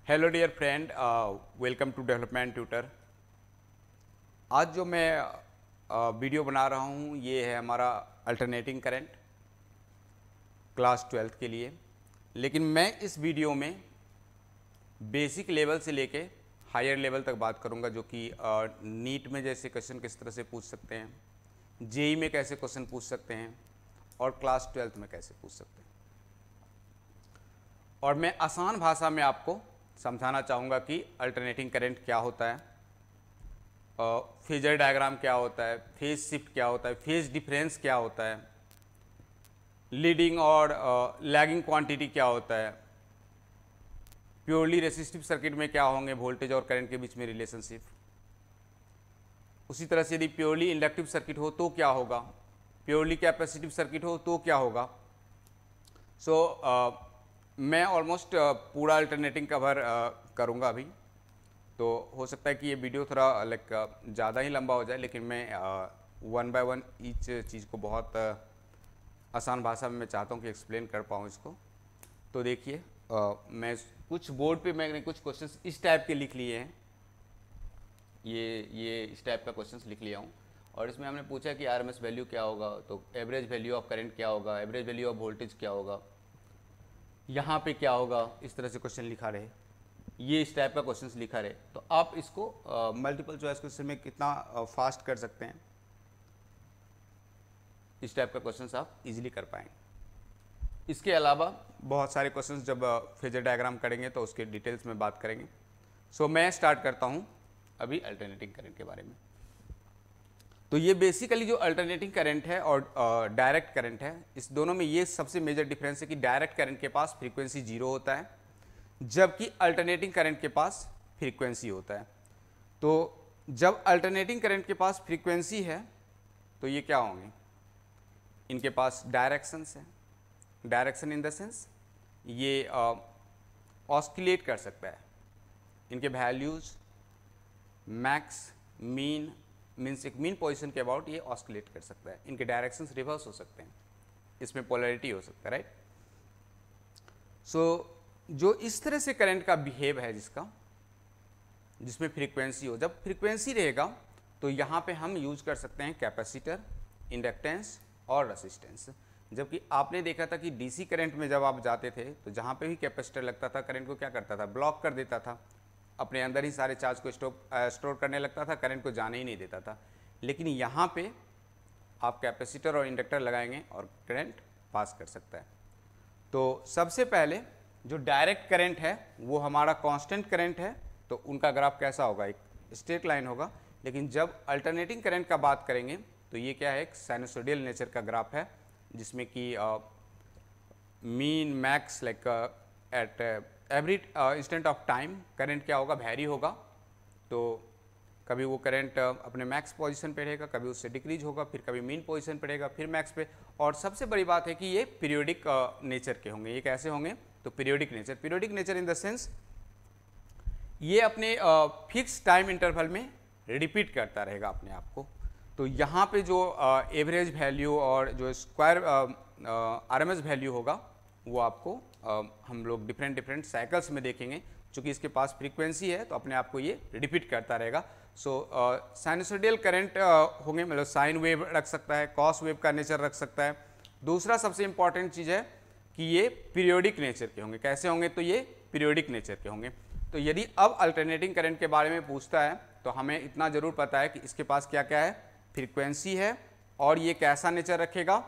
Hello dear friend, welcome to development tutor. आज जो मैं वीडियो बना रहा हूँ ये है हमारा अल्टरनेटिंग करंट क्लास 12th के लिए। लेकिन मैं इस वीडियो में बेसिक लेवल से लेके हायर लेवल तक बात करूँगा, जो कि नीट में जैसे क्वेश्चन किस तरह से पूछ सकते हैं, जेई में कैसे क्वेश्चन पूछ सकते हैं और क्लास 12th में कैसे पूछ सकते हैं। और मैं आसान भाषा में आपको समझाना चाहूँगा कि अल्टरनेटिंग करंट क्या होता है, फेजर डायग्राम क्या होता है, फेज शिफ्ट क्या होता है, फेज डिफरेंस क्या होता है, लीडिंग और लैगिंग क्वांटिटी क्या होता है, प्योरली रेसिस्टिव सर्किट में क्या होंगे वोल्टेज और करंट के बीच में रिलेशनशिप। उसी तरह से यदि प्योरली इंडक्टिव सर्किट हो तो क्या होगा, प्योरली कैपेसिटिव सर्किट हो तो क्या होगा। मैं ऑलमोस्ट पूरा अल्टरनेटिंग कवर करूँगा अभी, तो हो सकता है कि ये वीडियो थोड़ा लाइक ज़्यादा ही लंबा हो जाए, लेकिन मैं वन बाय वन ईच चीज़ को बहुत आसान भाषा में मैं चाहता हूँ कि एक्सप्लेन कर पाऊँ इसको। तो देखिए, मैं कुछ बोर्ड पे मैंने कुछ क्वेश्चंस इस टाइप के लिख लिए हैं, ये इस टाइप का क्वेश्चंस लिख लिया हूँ। और इसमें हमने पूछा कि आरएमएस वैल्यू क्या होगा, तो एवरेज वैल्यू ऑफ करंट क्या होगा, एवरेज वैल्यू ऑफ वोल्टेज क्या होगा, यहाँ पे क्या होगा, इस तरह से क्वेश्चन लिखा रहे, ये इस टाइप का क्वेश्चन लिखा रहे। तो आप इसको मल्टीपल चॉइस क्वेश्चन में कितना फास्ट कर सकते हैं, इस टाइप का क्वेश्चन आप इजीली कर पाएंगे। इसके अलावा बहुत सारे क्वेश्चंस जब फेजर डायग्राम करेंगे तो उसके डिटेल्स में बात करेंगे। मैं स्टार्ट करता हूँ अभी अल्टरनेटिंग करंट के बारे में। तो ये बेसिकली जो अल्टरनेटिंग करंट है और डायरेक्ट करंट है, इस दोनों में ये सबसे मेजर डिफरेंस है कि डायरेक्ट करंट के पास फ्रीक्वेंसी 0 होता है, जबकि अल्टरनेटिंग करंट के पास फ्रीक्वेंसी होता है। तो जब अल्टरनेटिंग करंट के पास फ्रीक्वेंसी है तो ये क्या होंगे, इनके पास डायरेक्शंस है। डायरेक्शन इन द सेंस ये ऑस्किलेट कर सकता है, इनके वैल्यूज मैक्स मीन मीन्स एक मीन पोजीशन के अबाउट ये ऑस्किलेट कर सकता है, इनके डायरेक्शंस रिवर्स हो सकते हैं, इसमें पोलैरिटी हो सकता है, राइट। जो इस तरह से करंट का बिहेव है जिसमें फ्रीक्वेंसी हो, जब फ्रीक्वेंसी रहेगा तो यहाँ पे हम यूज कर सकते हैं कैपेसिटर, इंडक्टेंस और रेसिस्टेंस। जबकि आपने देखा था कि डीसी करंट में जब आप जाते थे तो जहाँ पे भी कैपेसिटर लगता था करंट को क्या करता था, ब्लॉक कर देता था, अपने अंदर ही सारे चार्ज को स्टोर करने लगता था, करंट को जाने ही नहीं देता था। लेकिन यहाँ पे आप कैपेसिटर और इंडक्टर लगाएंगे और करंट पास कर सकता है। तो सबसे पहले जो डायरेक्ट करंट है वो हमारा कांस्टेंट करंट है, तो उनका ग्राफ कैसा होगा, एक स्ट्रेट लाइन होगा। लेकिन जब अल्टरनेटिंग करंट का बात करेंगे तो ये क्या है, एक साइनसोइडल नेचर का ग्राफ है, जिसमें कि mean max like at every instant of time current क्या होगा, वैरी होगा। तो कभी वो करंट अपने मैक्स पोजीशन पे रहेगा, कभी उससे डिक्रीज होगा, फिर कभी मीन पोजीशन पे रहेगा, फिर मैक्स पे। और सबसे बड़ी बात है कि ये पीरियोडिक नेचर के होंगे। ये कैसे होंगे, तो periodic nature in the sense ये अपने फिक्स टाइम इंटरवल में रिपीट करता रहेगा अपने आप को। तो यहाँ पे जो एवरेज वैल्यू और जो स्क्वायर आरएमएस वैल्यू होगा वो आपको हम लोग डिफरेंट साइकिल्स में देखेंगे। चूँकि इसके पास फ्रीक्वेंसी है तो अपने आप को ये रिपीट करता रहेगा। साइनसोइडल करंट होंगे, मतलब साइन वेव रख सकता है, कॉस वेव का नेचर रख सकता है। दूसरा सबसे इंपॉर्टेंट चीज़ है कि ये पीरियोडिक नेचर के होंगे। कैसे होंगे, तो ये पीरियोडिक नेचर के होंगे। तो यदि अब अल्टरनेटिंग करंट के बारे में पूछता है तो हमें इतना ज़रूर पता है कि इसके पास क्या क्या है, फ्रीक्वेंसी है, और ये कैसा नेचर रखेगा,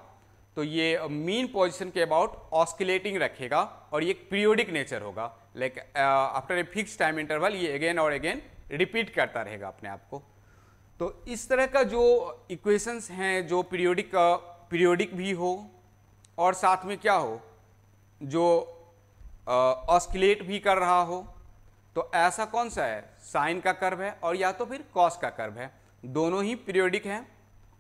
तो ये मीन पोजीशन के अबाउट ऑस्किलेटिंग रखेगा, और ये पीरियोडिक नेचर होगा, like after a fix time interval ये अगेन और अगेन रिपीट करता रहेगा अपने आप को। तो इस तरह का जो इक्वेशंस हैं, जो पीरियोडिक भी हो और साथ में क्या हो, जो ऑस्किलेट भी कर रहा हो, तो ऐसा कौन सा है, साइन का कर्व है और या तो फिर कॉस का कर्व है। दोनों ही पीरियोडिक हैं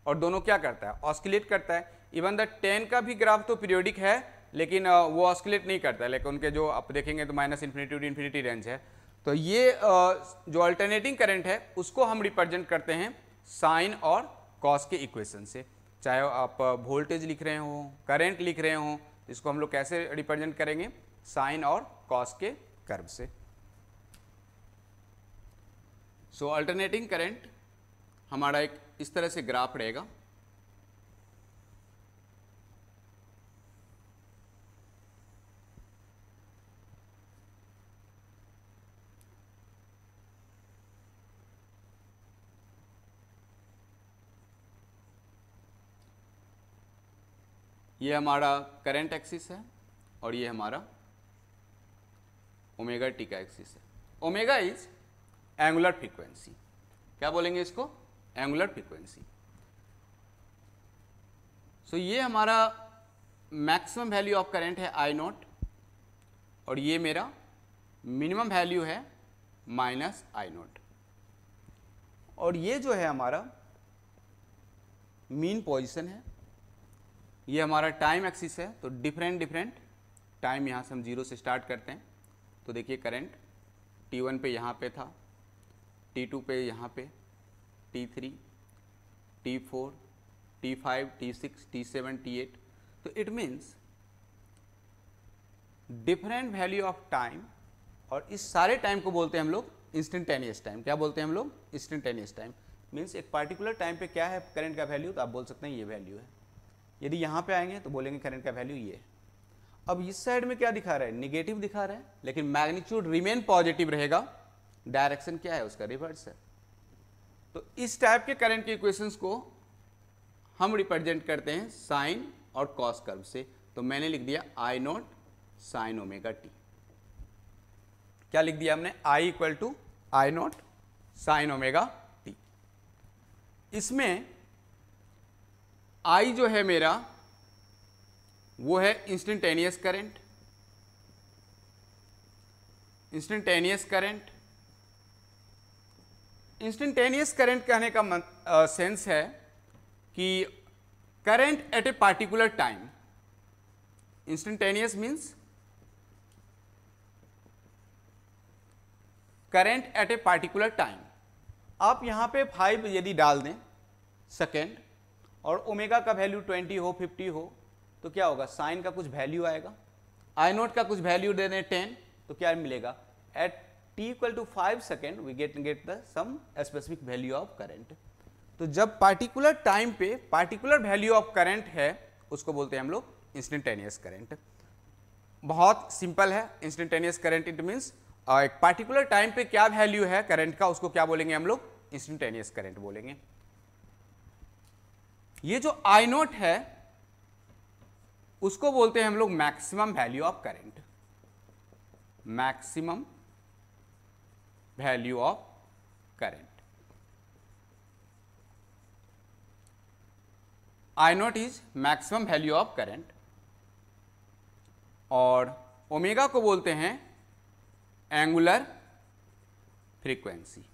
और दोनों क्या करता है, ऑस्किलेट करता है। इवन द टेन का भी ग्राफ तो पीरियोडिक है, लेकिन वो ऑस्किलेट नहीं करता है, लेकिन उनके जो आप देखेंगे तो minus infinity to infinity range है। तो ये जो अल्टरनेटिंग करंट है उसको हम रिप्रेजेंट करते हैं साइन और कॉस के इक्वेशन से। चाहे आप वोल्टेज लिख रहे हो, करंट लिख रहे हो, इसको हम लोग कैसे रिप्रेजेंट करेंगे, साइन और कॉस के कर्व से। सो अल्टरनेटिंग करंट हमारा एक इस तरह से ग्राफ रहेगा। ये हमारा करंट एक्सिस है और ये हमारा ओमेगा टी का एक्सिस है। ओमेगा इज एंगुलर फ्रीक्वेंसी, क्या बोलेंगे इसको? Angular frequency. सो ये हमारा मैक्सिमम वैल्यू ऑफ करंट है आई नॉट और ये मेरा मिनिमम वैल्यू है माइनस आई नॉट, और ये जो है हमारा मीन पोजीशन है। ये हमारा टाइम एक्सिस है, तो डिफरेंट टाइम यहाँ से हम 0 से स्टार्ट करते हैं। तो देखिए करंट T1 पे यहाँ पे था, T2 पे यहाँ पे, T3, T4, T5, T6, T7, T8। तो it means different value of time, और इस सारे टाइम को बोलते हैं हम लोग इंस्टेंटेनियस टाइम। क्या बोलते हैं हम लोग? Instantaneous time. मीन्स एक पार्टिकुलर टाइम पे क्या है करंट का वैल्यू, तो आप बोल सकते हैं ये वैल्यू है। यदि यहाँ पे आएंगे तो बोलेंगे करंट का वैल्यू ये है। अब इस साइड में क्या दिखा रहा है? निगेटिव दिखा रहा है, लेकिन मैग्नीट्यूड रिमेन पॉजिटिव रहेगा। डायरेक्शन क्या है उसका? रिवर्स है। तो इस टाइप के करंट के इक्वेशंस को हम रिप्रेजेंट करते हैं साइन और कॉस कर्व से। तो मैंने लिख दिया I not sine omega T. क्या लिख दिया हमने? I equal to I not sine omega T. इसमें आई जो है मेरा वो है instantaneous current. Instantaneous current, instantaneous current कहने का सेंस है कि current at a particular time. Instantaneous means current at a particular time. आप यहां पे 5 यदि डाल दें सेकेंड और ओमेगा का वैल्यू 20 हो 50 हो तो क्या होगा? साइन का कुछ वैल्यू आएगा। आई नॉट का कुछ वैल्यू दे दें 10 तो क्या मिलेगा? At t equal to 5 second we get the sum specific value of current. तो जब पार्टिकुलर टाइम पे पार्टिकुलर वैल्यू ऑफ करंट है उसको बोलते हैं हम लोग इंस्टेंटेनियस करंट। बहुत सिंपल है। इंस्टेंटेनियस करंट इट मीन्स एक पार्टिकुलर टाइम पे क्या वैल्यू है करंट का उसको क्या बोलेंगे हम लोग? इंस्टेंटेनियस करंट बोलेंगे। ये जो आई नॉट है उसको बोलते हैं हम लोग maximum value of current. Maximum value of current. I not is maximum value of current, और ओमेगा को बोलते हैं एंगुलर फ्रीक्वेंसी।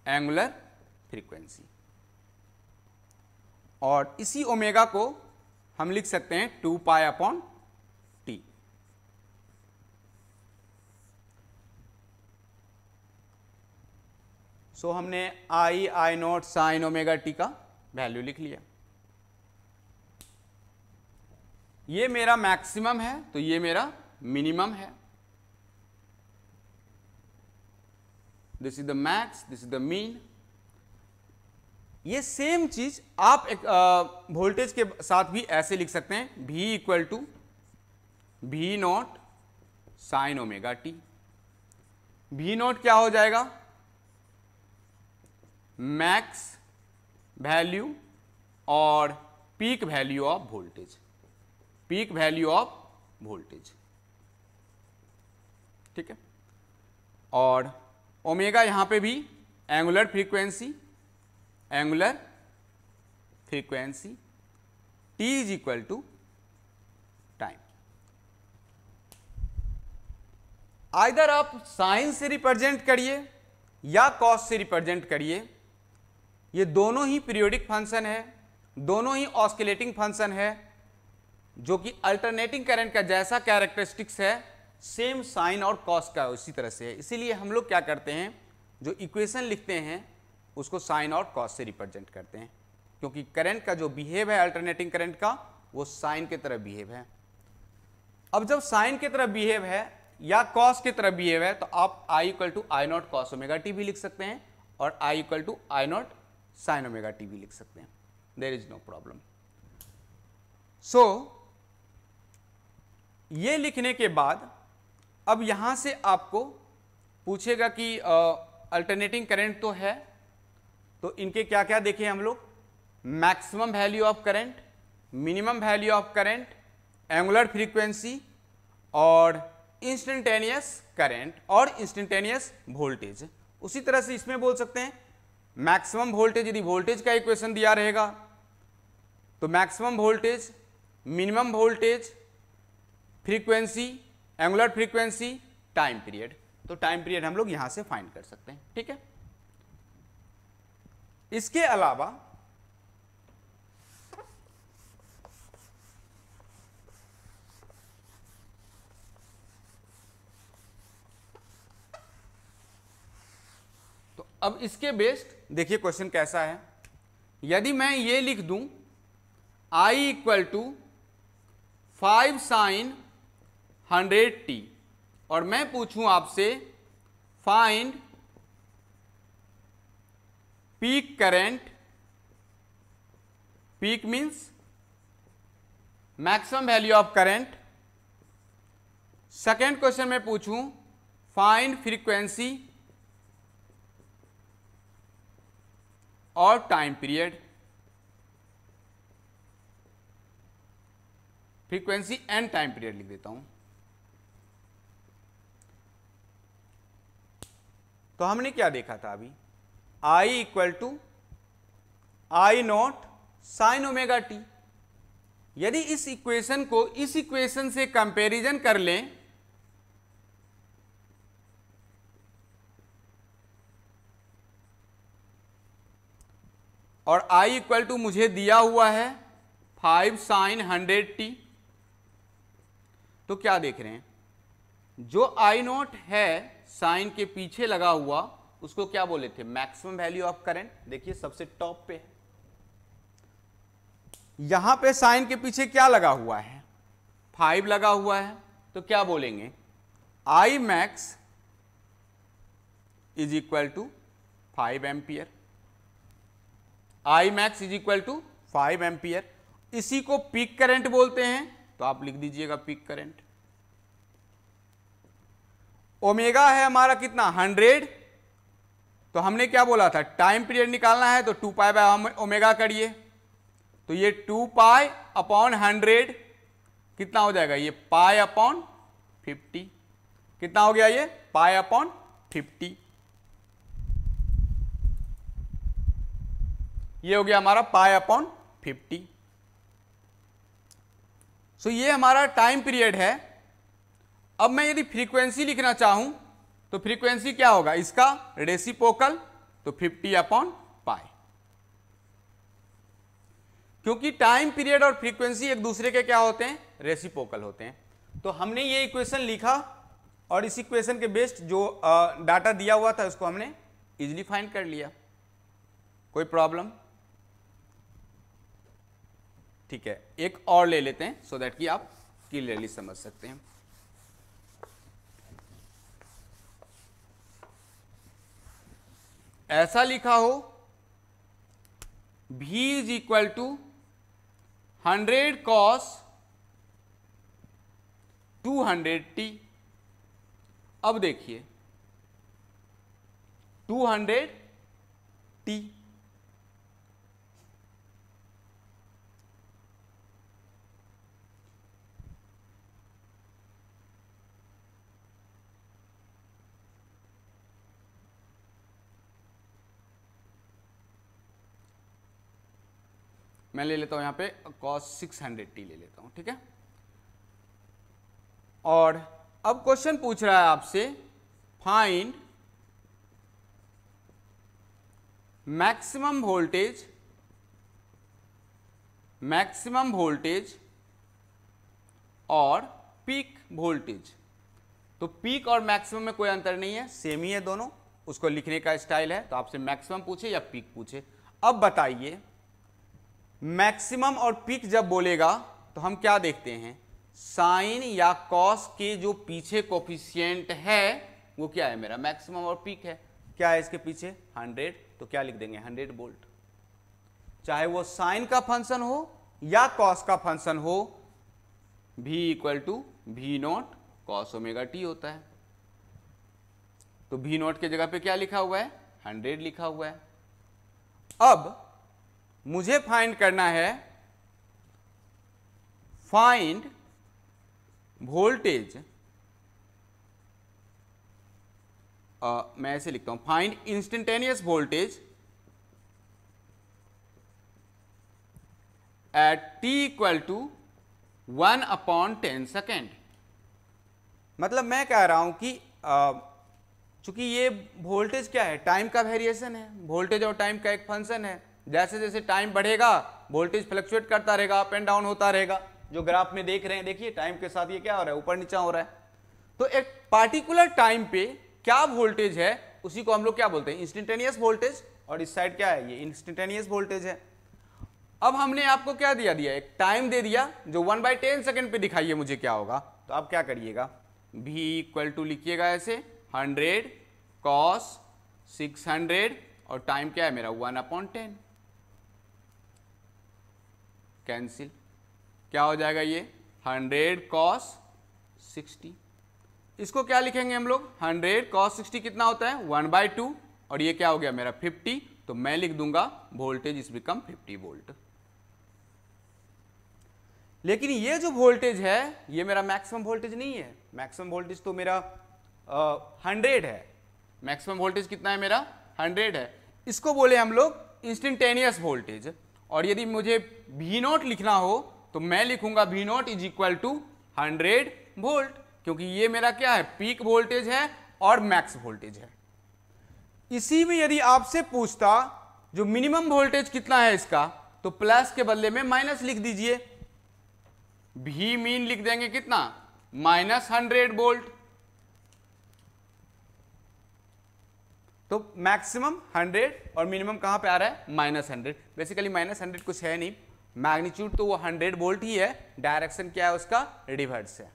एंगुलर फ्रीक्वेंसी, और इसी ओमेगा को हम लिख सकते हैं 2 पाई अपॉन टी। सो हमने I not sine omega T का वैल्यू लिख लिया। ये मेरा मैक्सिमम है तो ये मेरा मिनिमम है। This is the max, this is the mean. ये सेम चीज आप एक वोल्टेज के साथ भी ऐसे लिख सकते हैं, V equal to V not sine omega t. V not क्या हो जाएगा? मैक्स वैल्यू और peak value of voltage. Peak value of voltage, ठीक है। और ओमेगा यहां पे भी angular frequency, angular frequency, T is equal to time. Either आप साइन से रिप्रेजेंट करिए या कॉस से रिप्रेजेंट करिए, ये दोनों ही पीरियोडिक फंक्शन है, दोनों ही ऑस्किलेटिंग फंक्शन है, जो कि अल्टरनेटिंग करंट का जैसा कैरेक्टरिस्टिक्स है सेम साइन और कॉस का उसी तरह से है। इसीलिए हम लोग क्या करते हैं, जो इक्वेशन लिखते हैं उसको साइन और कॉस से रिप्रेजेंट करते हैं, क्योंकि करंट का जो बिहेव है अल्टरनेटिंग करंट का वो साइन की तरह बिहेव है। अब जब साइन की तरह बिहेव है, या कॉस की तरह बिहेव है तो आप I equal to I not cos omega t भी लिख सकते हैं और I equal to I not sine omega t भी लिख सकते हैं, there is no problem. So ये लिखने के बाद अब यहां से आपको पूछेगा कि अल्टरनेटिंग करंट तो है, तो इनके क्या क्या देखें हम लोग, maximum value of current, minimum value of current, angular frequency और इंस्टेंटेनियस करंट और इंस्टेंटेनियस वोल्टेज। उसी तरह से इसमें बोल सकते हैं मैक्सिमम वोल्टेज, यदि वोल्टेज का इक्वेशन दिया रहेगा तो maximum voltage, minimum voltage, frequency, angular frequency, time period. तो टाइम पीरियड हम लोग यहां से फाइंड कर सकते हैं, ठीक है। इसके अलावा तो अब इसके बेस्ड देखिए क्वेश्चन कैसा है। यदि मैं ये लिख दूं I equal to 5 sign 100t और मैं पूछूं आपसे find peak current, peak means maximum value of current. Second question में पूछूं फाइंड फ्रीक्वेंसी और time period, frequency and time period लिख देता हूं। तो हमने क्या देखा था अभी, I equal to I not sine omega t. यदि इस इक्वेशन को इस इक्वेशन से कंपैरिजन कर लें और I इक्वल टू मुझे दिया हुआ है 5 साइन 100t, तो क्या देख रहे हैं, जो I नॉट है साइन के पीछे लगा हुआ उसको क्या बोले थे, मैक्सिमम वैल्यू ऑफ करंट। देखिए सबसे टॉप पे है, यहां पे साइन के पीछे क्या लगा हुआ है, 5 लगा हुआ है, तो क्या बोलेंगे I max is equal to 5 ampere, I max is equal to 5 ampere. इसी को पीक करंट बोलते हैं, तो आप लिख दीजिएगा पीक करंट। ओमेगा है हमारा कितना 100, तो हमने क्या बोला था टाइम पीरियड निकालना है तो 2 पाई बाय ओमेगा करिए, तो ये 2 पाई अपॉन 100 कितना हो जाएगा, ये पाई अपॉन 50, कितना हो गया ये पाई अपॉन 50, ये हो गया हमारा पाई अपॉन 50। सो ये हमारा टाइम पीरियड है। अब मैं यदि फ्रीक्वेंसी लिखना चाहूं तो फ्रीक्वेंसी क्या होगा इसका रेसिप्रोकल, तो 50 अपॉन पाई। क्योंकि टाइम पीरियड और फ्रीक्वेंसी एक दूसरे के क्या होते हैं, रेसिप्रोकल होते हैं। तो हमने ये इक्वेशन लिखा और इस इक्वेशन के बेस्ड जो डाटा दिया हुआ था उसको हमने इजीली फाइंड कर लिया, कोई प्रॉब्लम, ठीक है। एक और ले लेते हैं सो दैट कि आप क्लियरली समझ सकते हैं। ऐसा लिखा हो V is equal to 100 cos 200t। अब देखिए 200t, मैं ले लेता हूं यहां पे cos 600t ले लेता हूं, ठीक है। और अब क्वेश्चन पूछ रहा है आपसे फाइंड मैक्सिमम वोल्टेज और पीक वोल्टेज। तो पीक और मैक्सिमम में कोई अंतर नहीं है, सेम ही है दोनों, उसको लिखने का स्टाइल है। तो आपसे मैक्सिमम पूछे या पीक पूछे। अब बताइए मैक्सिमम और पीक जब बोलेगा तो हम क्या देखते हैं, साइन या कॉस के जो पीछे कोफिशिएंट है वो क्या है मेरा, मैक्सिमम और पीक है। क्या है इसके पीछे 100, तो क्या लिख देंगे 100 वोल्ट। चाहे वो साइन का फंक्शन हो या कॉस का फंक्शन हो, v equal to V not cos omega t होता है। तो v नॉट के जगह पे क्या लिखा हुआ है 100 लिखा हुआ है। अब मुझे फाइंड करना है, फाइंड वोल्टेज, मैं ऐसे लिखता हूं, find instantaneous voltage at t equal to 1/10 second. मतलब मैं कह रहा हूं कि चूंकि ये वोल्टेज क्या है, टाइम का वेरिएशन है, वोल्टेज और टाइम का एक फंक्शन है। जैसे जैसे टाइम बढ़ेगा वोल्टेज फ्लक्चुएट करता रहेगा, अप एंड डाउन होता रहेगा। जो ग्राफ में देख रहे हैं, देखिए टाइम के साथ ये क्या हो रहा है, ऊपर नीचा हो रहा है। तो एक पार्टिकुलर टाइम पे क्या वोल्टेज है उसी को हम लोग क्या बोलते हैं, इंस्टेंटेनियस वोल्टेज। और इस साइड क्या है, ये इंस्टेंटेनियस वोल्टेज है। अब हमने आपको क्या दिया, एक टाइम दे दिया जो 1/10 सेकेंड पे दिखाइए मुझे क्या होगा। तो आप क्या करिएगा, v इक्वल टू लिखिएगा ऐसे 100 cos 600 और टाइम क्या है मेरा 1/10, कैंसिल। क्या हो जाएगा ये 100 cos 60। इसको क्या लिखेंगे हम लोग, 100 cos 60 कितना होता है 1/2 और ये क्या हो गया मेरा 50। तो मैं लिख दूंगा वोल्टेज इज बिकम 50 वोल्ट। लेकिन ये जो वोल्टेज है ये मेरा मैक्सिमम वोल्टेज नहीं है। मैक्सिमम वोल्टेज तो मेरा 100 है। मैक्सिमम वोल्टेज कितना है मेरा 100 है। इसको बोले हम लोग इंस्टेंटेनियस वोल्टेज। और यदि मुझे V नॉट लिखना हो तो मैं लिखूंगा V not is equal to 100 volt, क्योंकि ये मेरा क्या है, पीक वोल्टेज है और मैक्स वोल्टेज है। इसी में यदि आपसे पूछता जो मिनिमम वोल्टेज कितना है इसका, तो प्लस के बदले में माइनस लिख दीजिए। V मीन लिख देंगे कितना -100 वोल्ट। तो मैक्सिमम 100 और मिनिमम कहां पे आ रहा है -100। बेसिकली -100 कुछ है नहीं, मैग्नीट्यूड तो वो 100 वोल्ट ही है, डायरेक्शन क्या है उसका रिवर्स है।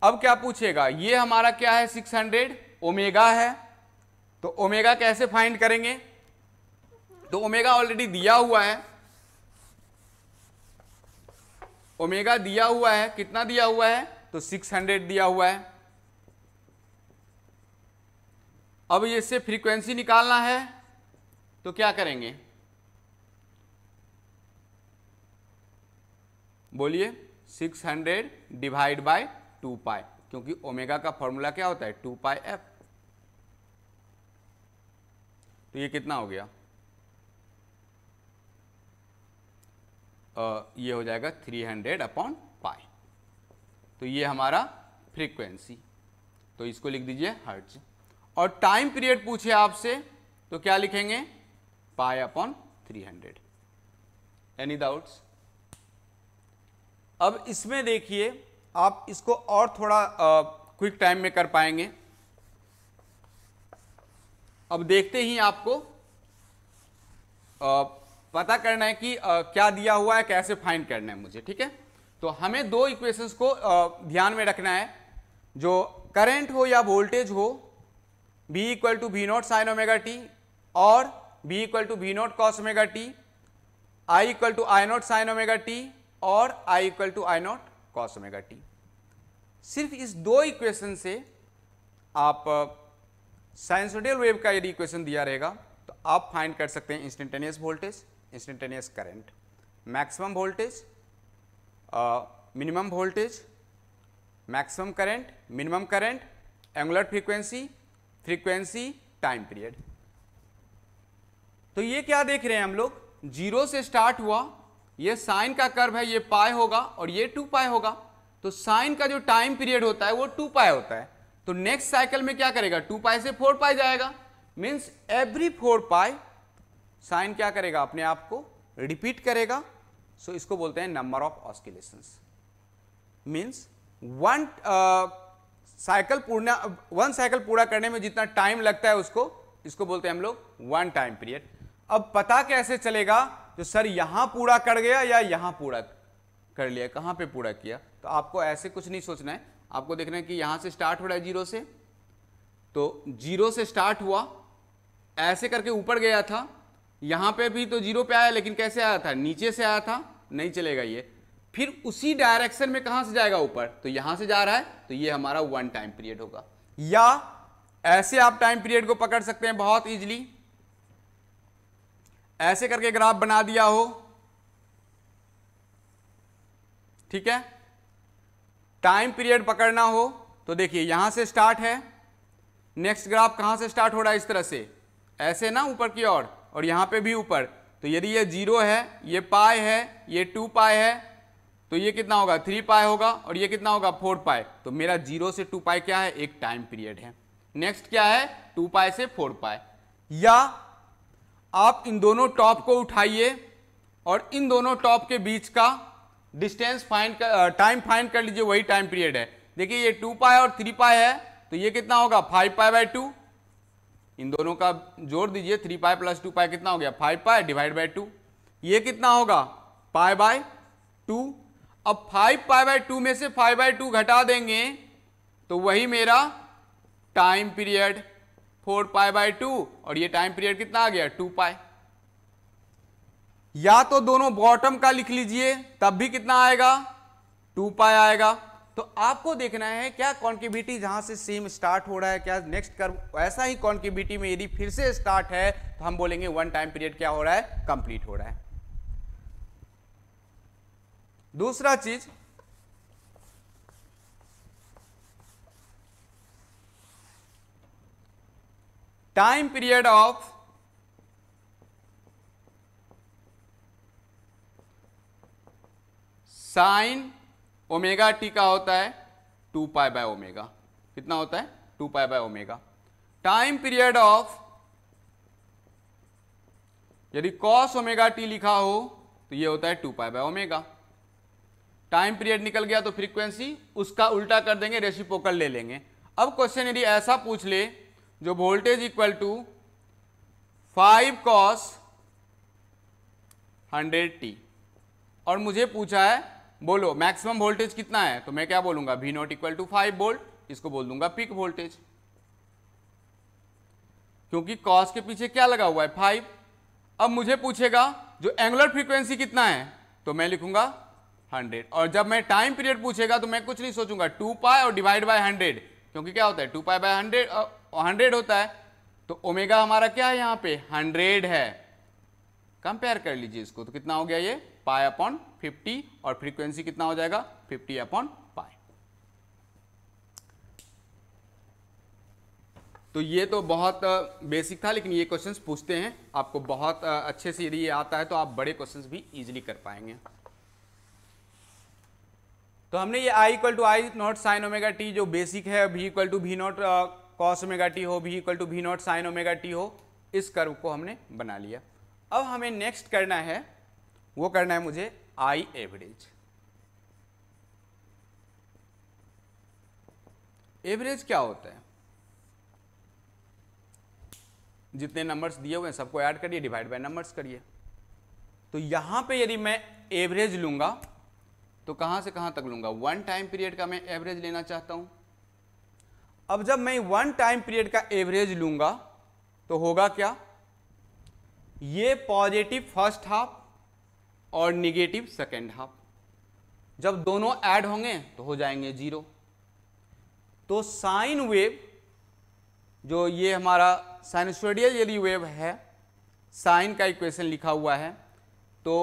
अब क्या पूछेगा, ये हमारा क्या है 600 ओमेगा है। तो ओमेगा कैसे फाइंड करेंगे, तो ओमेगा ऑलरेडी दिया हुआ है। ओमेगा दिया हुआ है, कितना दिया हुआ है, तो 600 दिया हुआ है। अब इससे फ्रीक्वेंसी निकालना है तो क्या करेंगे, बोलिए 600 डिवाइड बाय 2 पाई, क्योंकि ओमेगा का फॉर्मूला क्या होता है 2 पाई एफ। तो ये कितना हो गया, ये हो जाएगा 300/पाई। तो ये हमारा फ्रीक्वेंसी, तो इसको लिख दीजिए हर्ट्ज। और टाइम पीरियड पूछे आपसे तो क्या लिखेंगे π/300। Any doubts? अब इसमें देखिए आप इसको और थोड़ा क्विक टाइम में कर पाएंगे। अब देखते ही आपको पता करना है कि क्या दिया हुआ है, कैसे फाइंड करना है मुझे, ठीक है। तो हमें दो इक्वेशंस को ध्यान में रखना है। जो करंट हो या वोल्टेज हो, V equal to V not sine omega t और V equal to V not cos omega t, I equal to I not sine omega t और I equal to I not cos omega t. सिर्फ इस दो equation से आप sinusoidal wave का यदि equation दिया रहेगा तो आप फाइंड कर सकते हैं instantaneous voltage, instantaneous current, maximum voltage, minimum voltage, maximum current, minimum current, angular frequency, frequency, time period. तो ये क्या देख रहे हैं हम लोग, 0 से स्टार्ट हुआ, ये साइन का कर्व है, ये पाई होगा और ये 2 पाई होगा। तो साइन का जो टाइम पीरियड होता है वो 2 पाई होता है। तो नेक्स्ट साइकिल में क्या करेगा, 2 पाई से 4 पाई जाएगा। मीन्स एवरी 4 पाई साइन क्या करेगा, अपने आप को रिपीट करेगा। सो इसको बोलते हैं number of oscillations. Means one cycle पूरा करने में जितना टाइम लगता है उसको, इसको बोलते हैं हम लोग 1 टाइम पीरियड। अब पता कैसे चलेगा जो सर यहां पूरा कर गया या यहां पूरा, कर लिया, कहाँ पे पूरा किया। तो आपको ऐसे कुछ नहीं सोचना है, आपको देखना है कि यहाँ से स्टार्ट हो रहा है 0 से, तो 0 से स्टार्ट हुआ, ऐसे करके ऊपर गया था, यहाँ पे भी तो 0 पे आया, लेकिन कैसे आया था, नीचे से आया था, नहीं चलेगा ये। फिर उसी डायरेक्शन में कहाँ से जाएगा, ऊपर, तो यहाँ से जा रहा है, तो ये हमारा 1 टाइम पीरियड होगा। या ऐसे आप टाइम पीरियड को पकड़ सकते हैं बहुत इजीली, ऐसे करके ग्राफ बना दिया हो, ठीक है। टाइम पीरियड पकड़ना हो तो देखिए यहां से स्टार्ट है, नेक्स्ट ग्राफ कहां से स्टार्ट हो रहा है, इस तरह से, ऐसे ना ऊपर की ओर, और यहां पे भी ऊपर। तो यदि ये 0 है, ये पाई है, ये 2 पाई है, तो ये कितना होगा, 3 पाई होगा, और ये कितना होगा, 4 पाई। तो मेरा 0 से 2 पाई क्या है, एक टाइम पीरियड है। नेक्स्ट क्या है, 2 पाई से 4 पाई। या आप इन दोनों टॉप को उठाइए और इन दोनों टॉप के बीच का डिस्टेंस फाइंड कर, टाइम फाइंड कर लीजिए, वही टाइम पीरियड है। देखिए ये 2 पाई और 3 पाई है, तो ये कितना होगा, 5 पाई बाय 2। इन दोनों का जोड़ दीजिए, 3 पाई प्लस 2 पाई कितना हो गया, 5 पाई डिवाइड बाय 2। ये कितना होगा, पाई बाय 2। अब 5 पाई बाय 2 में से 5 बाय 2 घटा देंगे तो वही मेरा टाइम पीरियड 4 पाई बाय 2, और ये टाइम पीरियड कितना आ गया, 2 पाई। या तो दोनों बॉटम का लिख लीजिए, तब भी कितना आएगा, 2 पाई आएगा। तो आपको देखना है क्या कॉन्केविटी जहां से सेम स्टार्ट हो रहा है, क्या नेक्स्ट कर्व ऐसा ही कॉन्केविटी में यदि फिर से स्टार्ट है, तो हम बोलेंगे 1 टाइम पीरियड क्या हो रहा है, कंप्लीट हो रहा है। दूसरा चीज, time period of sine omega T का होता है 2 पाई बाय ओमेगा। कितना होता है, 2 pi by omega. Time period of यदि कॉस ओमेगा टी लिखा हो तो ये होता है 2 pi by omega. Time period निकल गया तो फ्रीक्वेंसी उसका उल्टा कर देंगे, रेसिप्रोकल ले लेंगे। अब क्वेश्चन यदि ऐसा पूछ ले जो voltage equal to 5 cos 100t, और मुझे पूछा है बोलो मैक्सिमम वोल्टेज कितना है, तो मैं क्या बोलूंगा, V not equal to 5 volt, इसको बोल दूंगा पीक वोल्टेज, क्योंकि कॉस के पीछे क्या लगा हुआ है, 5। अब मुझे पूछेगा जो एंगुलर फ्रीक्वेंसी कितना है, तो मैं लिखूंगा 100। और जब मैं टाइम पीरियड पूछेगा तो मैं कुछ नहीं सोचूंगा, 2 पाई और डिवाइड बाय 100, क्योंकि क्या होता है 2 पाई बाय 100 होता है, तो ओमेगा हमारा क्या है, यहाँ पे 100 है। कंपेयर कर लीजिए इसको, तो कितना हो गया ये, पाई अपॉन 50, और फ्रीक्वेंसी कितना हो जाएगा, 50 अपॉन पाई। तो ये तो बहुत बेसिक था, लेकिन ये क्वेश्चंस पूछते हैं आपको बहुत अच्छे से, यदि ये आता है तो आप बड़े क्वेश्चंस भी इजीली कर पाएंगे। तो हमने ये I equal to I not sine omega t जो बेसिक है, V equal to V not cos omega t हो, V equal to V not sine omega t हो, इस कर्व को हमने बना लिया। अब हमें नेक्स्ट करना है, वो करना है मुझे I एवरेज। एवरेज क्या होता है, जितने नंबर्स दिए हुए हैं सबको ऐड करिए, डिवाइड बाय नंबर्स करिए। तो यहां पे यदि मैं एवरेज लूंगा तो कहां से कहां तक लूंगा, 1 टाइम पीरियड का मैं एवरेज लेना चाहता हूं। अब जब मैं 1 टाइम पीरियड का एवरेज लूंगा तो होगा क्या, ये पॉजिटिव फर्स्ट हाफ और निगेटिव सेकेंड हाफ, जब दोनों ऐड होंगे तो हो जाएंगे 0। तो साइन वेव, जो ये हमारा साइनसोइडल यदि वेव है, साइन का इक्वेशन लिखा हुआ है, तो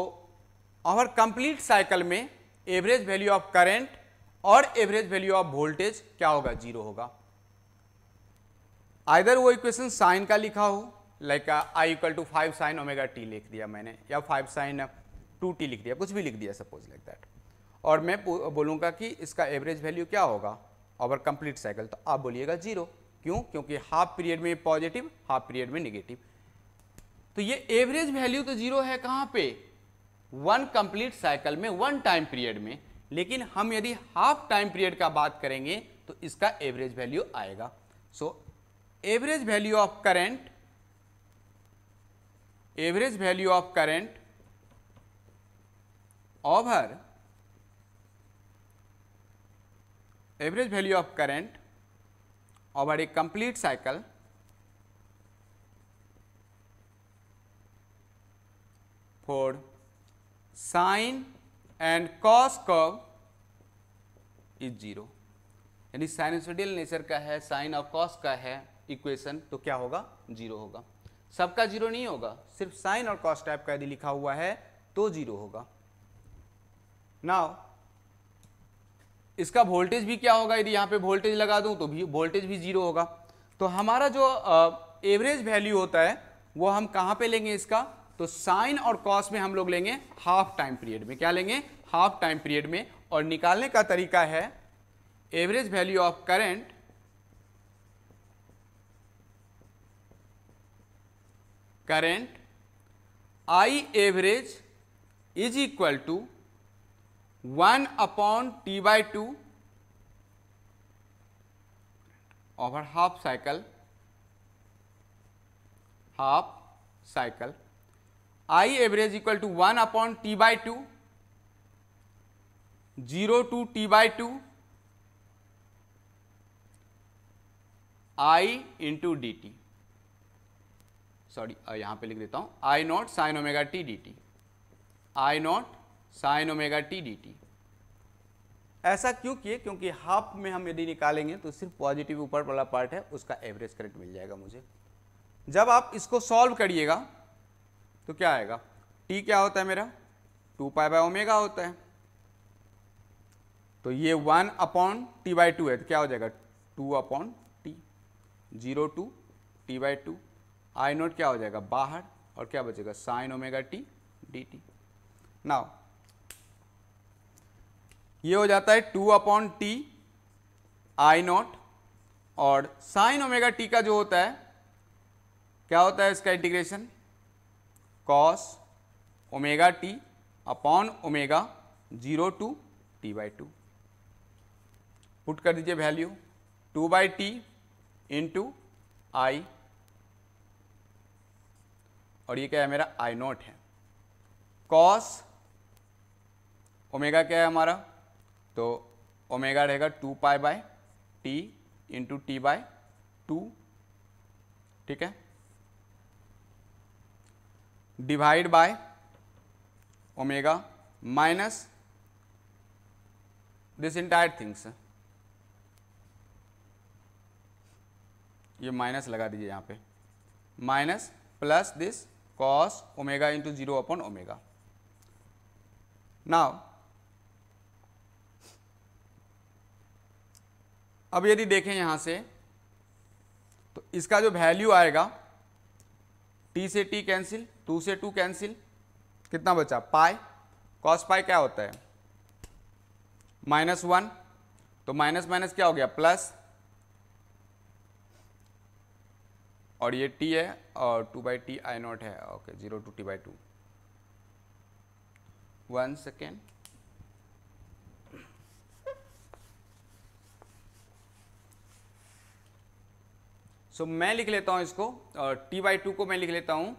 और कंप्लीट साइकिल में एवरेज वैल्यू ऑफ करंट और एवरेज वैल्यू ऑफ वोल्टेज क्या होगा, 0 होगा। आइदर वो इक्वेशन साइन का लिखा हो, like I equal to 5 sine omega t लिख दिया मैंने, या 5 साइन 2t लिख दिया, कुछ भी लिख दिया सपोज लाइक दैट, और मैं बोलूंगा कि इसका एवरेज वैल्यू क्या होगा ओवर कंप्लीट साइकिल, तो आप बोलिएगा 0। क्यों, क्योंकि हाफ पीरियड में पॉजिटिव, हाफ पीरियड में निगेटिव। तो ये एवरेज वैल्यू तो 0 है कहां पे, 1 कंप्लीट साइकिल में, 1 टाइम पीरियड में। लेकिन हम यदि हाफ टाइम पीरियड का बात करेंगे तो इसका एवरेज वैल्यू आएगा। So average value of current, average value of current over average value of current over a complete cycle for sine and cos curve is 0। यानी साइनसोडियल नेचर का है, साइन और कॉस का है इक्वेशन, तो क्या होगा? 0 होगा। सबका 0 नहीं होगा, सिर्फ साइन और कॉस टाइप का यदि लिखा हुआ है तो 0 होगा। नाउ इसका वोल्टेज भी क्या होगा? यदि यहाँ पे वोल्टेज लगा दूं तो भी वोल्टेज भी 0 होगा। तो हमारा जो एवरेज वैल्यू होता है वो हम कहाँ पे लेंगे इसका? तो साइन और कॉस में हम लोग लेंगे हाफ टाइम पीरियड में। क्या लेंगे? हाफ टाइम पीरियड में। और निकालने का तरीका है average value of current I average is equal to 1/T/2 over half cycle I average equal to 1/T/2 0 to T/2 I into d t. Sorry, यहां पे लिख देता हूं I not sine omega T D t, I not sine omega T D t. ऐसा क्यों किए? क्योंकि half में हम यदि निकालेंगे तो सिर्फ पॉजिटिव ऊपर वाला पार्ट है उसका एवरेज करंट मिल जाएगा मुझे। जब आप इसको सॉल्व करिएगा तो क्या आएगा? t क्या होता है मेरा? 2π/ω होता है। तो ये 1/T/2 है, तो क्या हो जाएगा? 2/T 0 to T/2। I note क्या हो जाएगा? बाहर, और क्या बचेगा? Sign omega T D T. Now ये हो जाता है 2/T I नॉट, और साइन ओमेगा टी का जो होता है क्या होता है इसका integration? Cos omega T upon omega 0 to T/2। Put कर दीजिए वैल्यू 2/T इंटू आई, और ये क्या है मेरा? I नॉट है। कॉस ओमेगा क्या है हमारा? तो ओमेगा रहेगा 2π/T इंटू T/2, ठीक है, divide by omega minus this entire things. ये माइनस लगा दीजिए यहाँ पे, minus plus this cos omega into 0/ω। Now अब यदि देखें यहां से तो इसका जो वैल्यू आएगा, t से t कैंसिल, 2 से 2 कैंसिल, कितना बचा? पाई। कॉस पाई क्या होता है? -1, तो माइनस माइनस क्या हो गया? प्लस, और ये t है और 2/T I नॉट है। Okay, 0 to T/2। 1 सेकेंड। सो मैं लिख लेता हूं इसको, और T/2 को मैं लिख लेता हूं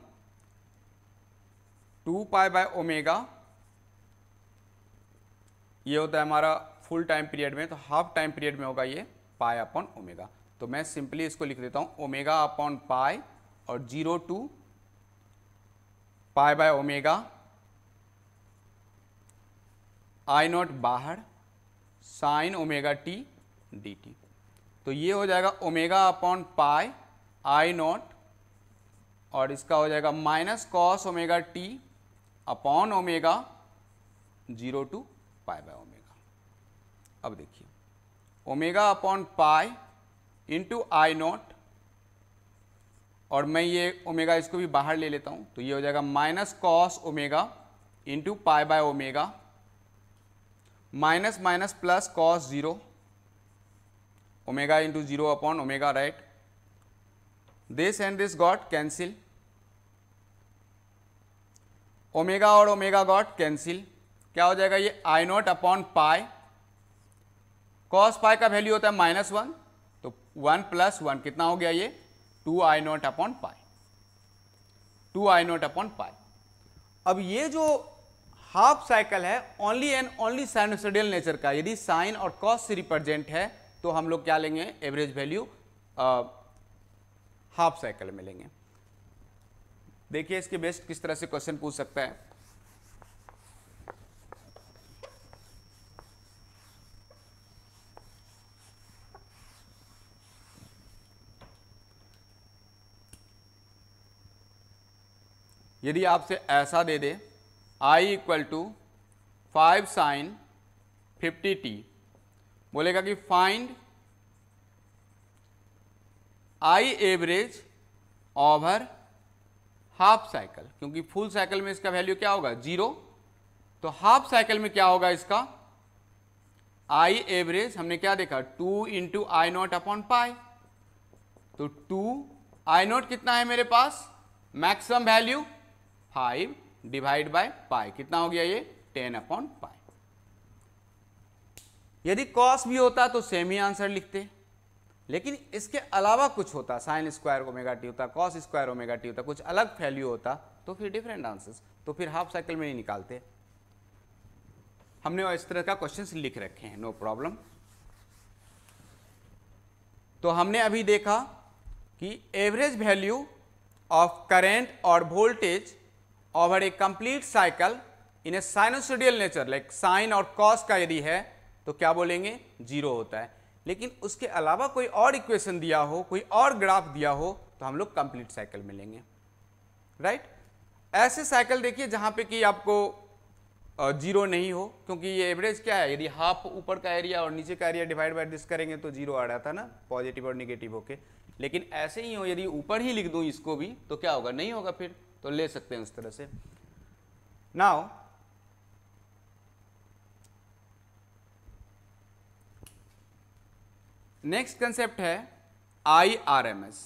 2π/ω। ये होता है हमारा फुल टाइम पीरियड में, तो हाफ टाइम पीरियड में होगा ये π/ω। तो मैं सिंपली इसको लिख देता हूं ω/π और 0 to π/ω, I नॉट बाहर, sign omega T D T. तो ये हो जाएगा ω/π I नॉट, और इसका हो जाएगा minus cos omega T upon omega 0 to π/ω। अब देखिए ω/π इंटू I नॉट, और मैं ये ओमेगा इसको भी बाहर ले लेता हूं, तो ये हो जाएगा minus cos omega into π/ω, minus minus plus cos 0 omega into 0/ω, right. This and this got cancel, omega और ओमेगा गॉट कैंसिल। क्या हो जाएगा? ये I naught upon pi, cos pi का वैल्यू होता है -1, तो 1 + 1 कितना हो गया? ये 2I not upon pi, 2I not upon पाई। अब ये जो हाफ साइकिल है only and only sinusoidal nature का, यदि साइन और कॉस से रिप्रेजेंट है तो हम लोग क्या लेंगे, एवरेज वैल्यू हाफ साइकिल में लेंगे। देखिए इसके बेस्ट किस तरह से क्वेश्चन पूछ सकता है। यदि आपसे ऐसा दे दे I equal to 5 sine 50t, बोलेगा कि find I average over half cycle, क्योंकि फुल साइकिल में इसका वैल्यू क्या होगा 0, तो हाफ साइकिल में क्या होगा इसका I एवरेज, हमने क्या देखा 2 into I not upon pi, तो 2 आई नॉट कितना है मेरे पास, maximum value 5 divide by pi, कितना हो गया ये 10 अपॉन पाई। यदि कॉस भी होता तो सेम ही आंसर लिखते, लेकिन इसके अलावा कुछ होता, साइन स्क्वायर ओमेगा टी होता, कॉस स्क्वायर ओमेगा टी होता, कुछ अलग वैल्यू होता तो फिर डिफरेंट आंसर्स, तो फिर हाफ साइकिल में नहीं निकालते। हमने इस तरह का क्वेश्चंस लिख रखे हैं, नो प्रॉब्लम। तो हमने अभी देखा कि एवरेज वैल्यू ऑफ करंट और voltage over a complete cycle in a sinusoidal nature like sine और कॉस का यदि है तो क्या बोलेंगे 0 होता है, लेकिन उसके अलावा कोई और इक्वेशन दिया हो, कोई और ग्राफ दिया हो तो हम लोग कंप्लीट साइकिल में लेंगे, राइट। ऐसे साइकिल देखिए जहां पे कि आपको 0 नहीं हो, क्योंकि ये एवरेज क्या है, यदि हाफ ऊपर का एरिया और नीचे का एरिया डिवाइड बाय दिस करेंगे तो 0 आ रहा था ना, पॉजिटिव और निगेटिव होके। लेकिन ऐसे ही हो, यदि ऊपर ही लिख दूं इसको भी तो क्या होगा, नहीं होगा, फिर तो ले सकते हैं उस तरह से। नाउ नेक्स्ट कंसेप्ट है IRMS।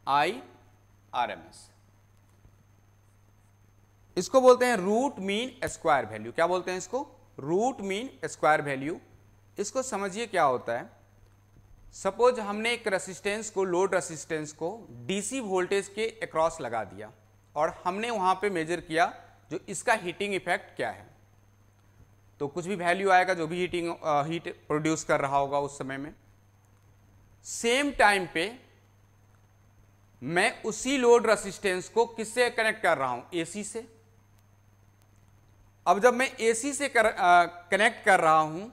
IRMS इसको बोलते हैं रूट मीन स्क्वायर वैल्यू। क्या बोलते हैं इसको, रूट मीन स्क्वायर वैल्यू। इसको समझिए क्या होता है। सपोज हमने एक रेसिस्टेंस को, लोड रेसिस्टेंस को डीसी वोल्टेज के अक्रॉस लगा दिया और हमने वहां पे मेजर किया जो इसका हीटिंग इफेक्ट क्या है, तो कुछ भी वैल्यू आएगा जो भी हीट प्रोड्यूस कर रहा होगा उस समय में। सेम टाइम पे मैं उसी लोड रेसिस्टेंस को किससे कनेक्ट कर रहा हूं, एसी से। अब जब मैं एसी से कनेक्ट कर रहा हूं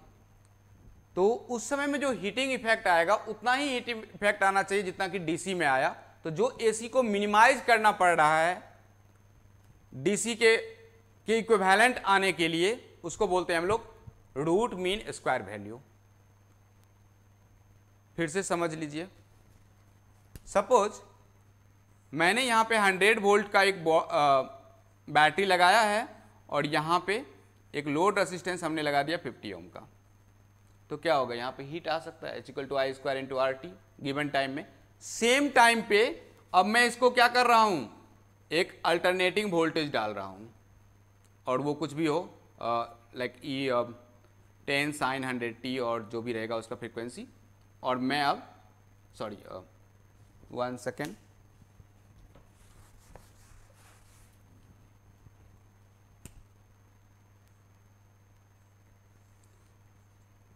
तो उस समय में जो हीटिंग इफेक्ट आएगा उतना ही हीटिंग इफेक्ट आना चाहिए जितना कि डीसी में आया। तो जो एसी को मिनिमाइज करना पड़ रहा है डीसी के इक्विवेलेंट आने के लिए, उसको बोलते हैं हम लोग रूट मीन स्क्वायर वैल्यू। फिर से समझ लीजिए, सपोज मैंने यहां पे 100 वोल्ट का एक बैटरी लगाया है और यहां पे एक लोड रेसिस्टेंस हमने लगा दिया 50 ओम का, तो क्या होगा, यहां पे हीट आ सकता है H=I² × RT गिवन टाइम में। सेम टाइम पे अब मैं इसको क्या कर रहा हूं, एक अल्टरनेटिंग वोल्टेज डाल रहा हूं, और वो कुछ भी हो लाइक E10 sin 100t और जो भी रहेगा उसका फ्रीक्वेंसी। और मैं अब सॉरी 1 सेकेंड,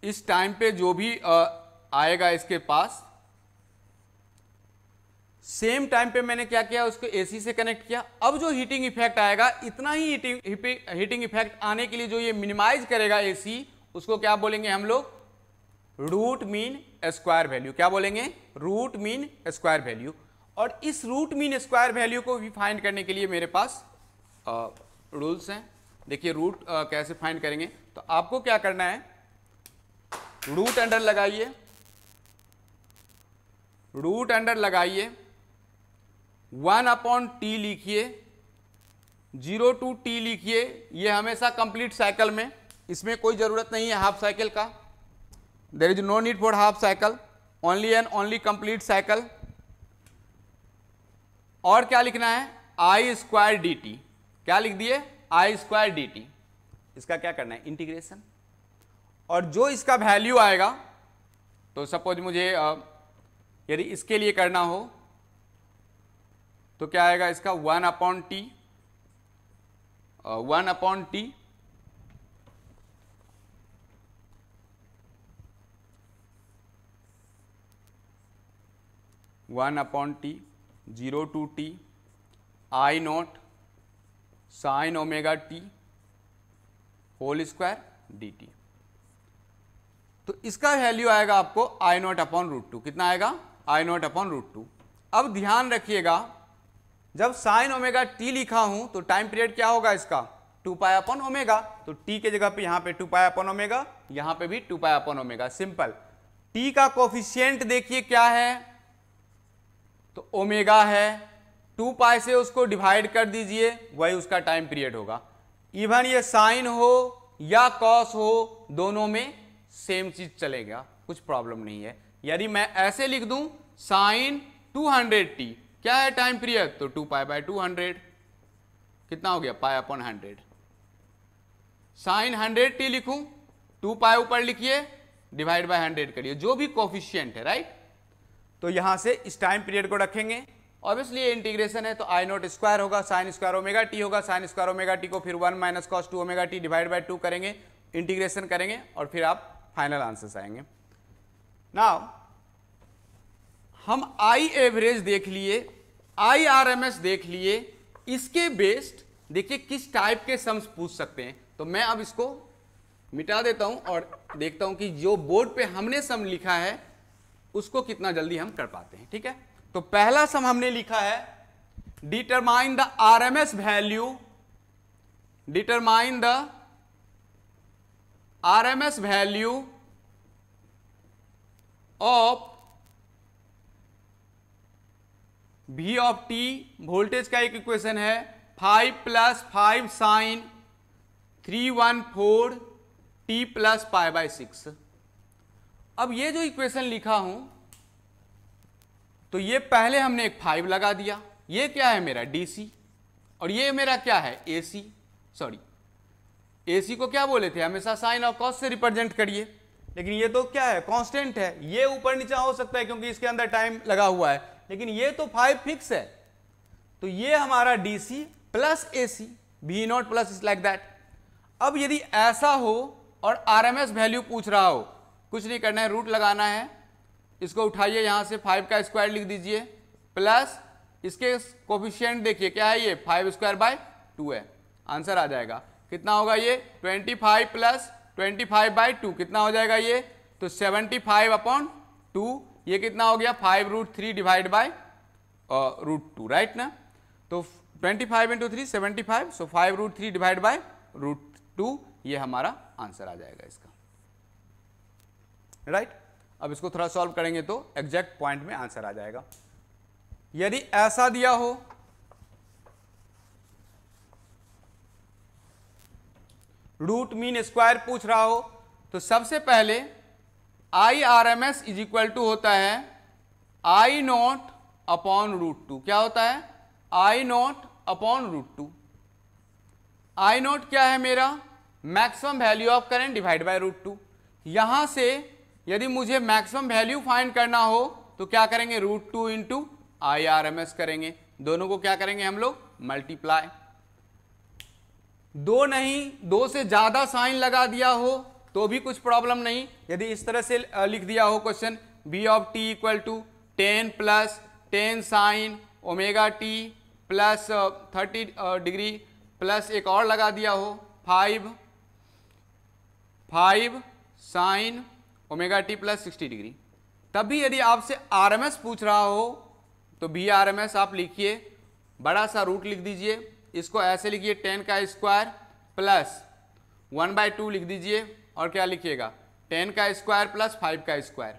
इस टाइम पे जो भी आएगा इसके पास, सेम टाइम पे मैंने क्या किया, उसको एसी से कनेक्ट किया। अब जो हीटिंग इफेक्ट आएगा इतना ही हीटिंग इफेक्ट आने के लिए जो ये मिनिमाइज करेगा एसी, उसको क्या बोलेंगे हम लोग, रूट मीन स्क्वायर वैल्यू। क्या बोलेंगे, रूट मीन स्क्वायर वैल्यू। और इस रूट मीन स्क्वायर वैल्यू को भी फाइंड करने के लिए मेरे पास रूल्स हैं। देखिए रूट कैसे फाइंड करेंगे, तो आपको क्या करना है, रूट अंडर लगाइए, रूट अंडर लगाइए, 1/t लिखिए, 0 to t लिखिए। ये हमेशा कंप्लीट साइकिल में, इसमें कोई जरूरत नहीं है हाफ साइकिल का, there is no need for half cycle, only and only complete cycle. और क्या लिखना है, I² dt। क्या लिख दिए, I² dt। इसका क्या करना है, इंटीग्रेशन। और जो इसका वैल्यू आएगा, तो सपोज मुझे यदि इसके लिए करना हो तो क्या आएगा इसका 1/t 1/t 1/t 0 to t I not sine omega t whole square d T. तो इसका वैल्यू आएगा आपको I not upon root two. कितना आएगा? I not upon root two. अब ध्यान रखिएगा, जब साइन ओमेगा टी लिखा हूं तो टाइम पीरियड क्या होगा इसका? 2 पाई अपॉन ओमेगा। तो टी के जगह पे यहां पे 2 पाई अपॉन ओमेगा, यहां पे भी 2 pi upon omega. Simple. T का कोफिशिएंट देखिए क्या है, तो ओमेगा है। 2 पाई से उसको डिवाइड कर दीजिए, वही उसका टाइम पीरियड होगा। इवन ये साइन हो या कॉस हो, दोनों में सेम चीज चलेगा, कुछ प्रॉब्लम नहीं है। यदि मैं ऐसे लिख दूं साइन 200t, क्या है टाइम पीरियड? तो 2 पाई बाय 200, कितना हो गया? Pi upon 100। साइन 100t लिखूं, 2 पाई ऊपर लिखिए, डिवाइड बाय 100 करिए, जो भी कोफिशिएंट है, राइट। तो यहां से इस टाइम पीरियड को रखेंगे। ऑब्वियसली ये इंटीग्रेशन है, तो आई नॉट स्क्वायर होगा, साइन स्क्वायर ओमेगा टी होगा, साइन स्क्वायर ओमेगा टी को फिर 1 minus cos 2 omega T divide by 2 करेंगे, इंटीग्रेशन करेंगे और फिर आप फाइनल आंसर्स आएंगे। नाउ हम आई एवरेज देख लिए, आई आर एम एस देख लिए, इसके बेस्ड देखिए किस टाइप के सम्स पूछ सकते हैं। तो मैं अब इसको मिटा देता हूं और देखता हूं कि जो बोर्ड पे हमने सम लिखा है उसको कितना जल्दी हम कर पाते हैं। ठीक है, तो पहला सम हमने लिखा है, determine the RMS value, determine the RMS value of V of t। Voltage का एक इक्वेशन है 5 + 5 साइन 314 t + π/6। अब ये जो इक्वेशन लिखा हूं, तो ये पहले हमने एक 5 लगा दिया, ये क्या है मेरा DC, और ये मेरा क्या है AC। सॉरी, AC को क्या बोले थे? हमेशा साइन और कॉस से रिप्रेजेंट करिए, लेकिन ये तो क्या है? कांस्टेंट है। ये ऊपर नीचे हो सकता है क्योंकि इसके अंदर टाइम लगा हुआ है, लेकिन ये तो 5 फिक्स है। तो ये हमारा DC plus AC, V0 plus is like that. अब यदि ऐसा हो और RMS वैल्यू पूछ रहा हो, कुछ नहीं करना है, रूट लगाना है, इसको उठाइए, यहां से 5 का स्क्वायर लिख दीजिए, प्लस इसके कोफिशिएंट देखिए क्या है, ये 5 स्क्वायर बाय 2 है। आंसर आ जाएगा, कितना होगा ये? 25 + 25 बाय 2, कितना हो जाएगा ये? तो 75 अपॉन 2, ये कितना हो गया? 5√3 डिवाइड बाय √2, राइट ना। तो 25 × 3 75, सो 5√3 डिवाइड बाय √2, ये हमारा आंसर आ जाएगा इसका, राइट। अब इसको थोड़ा सॉल्व करेंगे तो एग्जैक्ट पॉइंट में आंसर आ जाएगा। यदि ऐसा दिया हो, रूट मीन स्क्वायर पूछ रहा हो, तो सबसे पहले IRMS इज इक्वल टू होता है I0 अपॉन √2। क्या होता है? I0 upon √2। I0 क्या है मेरा? Maximum value of current divide by √2। यहां से यदि मुझे मैक्सिमम वैल्यू फाइंड करना हो तो क्या करेंगे? √2 इंटू IRMS करेंगे, दोनों को क्या करेंगे हम लोग? मल्टीप्लाई। दो नहीं, 2 से ज्यादा साइन लगा दिया हो तो भी कुछ प्रॉब्लम नहीं। यदि इस तरह से लिख दिया हो question, V of t equal to 10 + 10 sine omega t plus 30 degree plus एक और लगा दिया हो 5 sine omega t plus 60 degree, तभी यदि आपसे RMS पूछ रहा हो तो VRMS आप लिखिए, बड़ा सा रूट लिख दीजिए, इसको ऐसे लिखिए 10 का स्क्वायर प्लस 1/2 लिख दीजिए, और क्या लिखिएगा? 10 का स्क्वायर प्लस 5 का स्क्वायर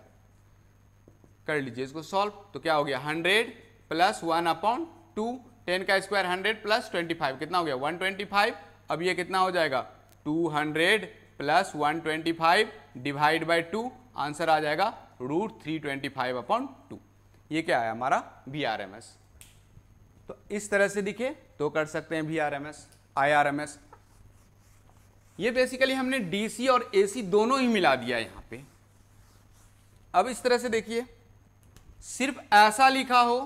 कर लीजिए इसको सॉल्व। तो क्या हो गया? 100 प्लस 1/2, 10 का स्क्वायर 100 प्लस 25, कितना हो गया? 125। अब ये कितना हो जाएगा? 200 प्लस 125 डिवाइड बाई 2, आंसर आ जाएगा √325/2। ये क्या है हमारा? VRMS। तो इस तरह से दिखे तो कर सकते हैं VRMS, IRMS। ये बेसिकली हमने DC और AC दोनों ही मिला दिया यहां पे। अब इस तरह से देखिए, सिर्फ ऐसा लिखा हो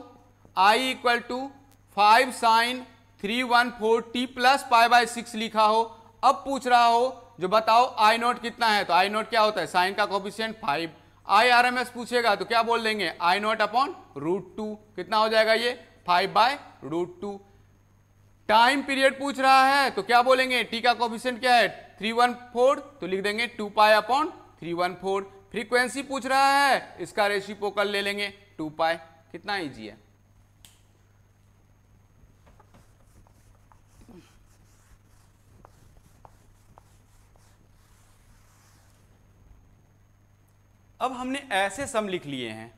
I = 5 sine 314t plus pi by 6 लिखा हो, अब पूछ रहा हो जो बताओ आई नॉट कितना है, तो आई नॉट क्या होता है, साइन का coefficient 5। I R M S पूछेगा तो क्या बोल देंगे, आई नॉट अपॉन √2, कितना हो जाएगा ये 5/√2। टाइम पीरियड पूछ रहा है तो क्या बोलेंगे, टी का कोफिशिएंट क्या है 314, तो लिख देंगे 2π/314। फ्रीक्वेंसी पूछ रहा है, इसका रेसिप्रोकल ले लेंगे 2π। कितना इजी है। अब हमने ऐसे सम लिख लिए हैं,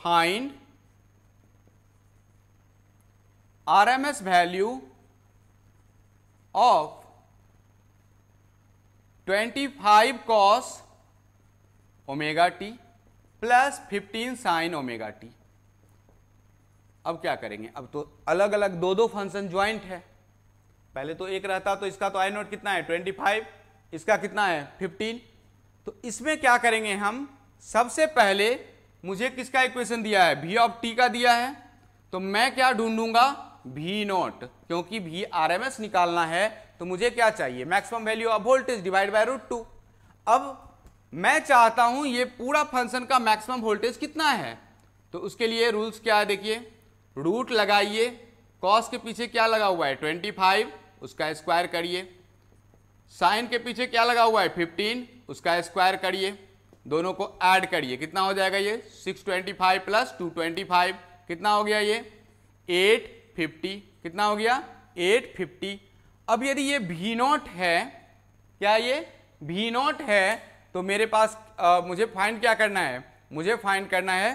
find RMS value of 25 cos omega t plus 15 sin omega t. अब क्या करेंगे, अब तो अलग अलग दो फंक्शन ज्वाइंट है। पहले तो एक रहता तो इसका तो आई नोट कितना है 25, इसका कितना है 15। तो इसमें क्या करेंगे हम, सबसे पहले मुझे किसका इक्वेशन दिया है, v ऑफ t का दिया है, तो मैं क्या ढूंढूंगा v नॉट, क्योंकि v RMS निकालना है तो मुझे क्या चाहिए, maximum value of voltage divide by √2। अब मैं चाहता हूं ये पूरा फंक्शन का मैक्सिमम वोल्टेज कितना है, तो उसके लिए रूल्स क्या है देखिए, रूट लगाइए, कॉस के पीछे क्या लगा हुआ है 25, उसका स्क्वायर करिए, साइन के पीछे क्या लगा हुआ है 15, उसका स्क्वायर करिए, दोनों को ऐड करिए, कितना हो जाएगा ये 625 प्लस 225, कितना हो गया ये 850, कितना हो गया 850। अब यदि ये V नॉट है, क्या ये V नॉट है, तो मेरे पास मुझे फाइंड क्या करना है, मुझे फाइंड करना है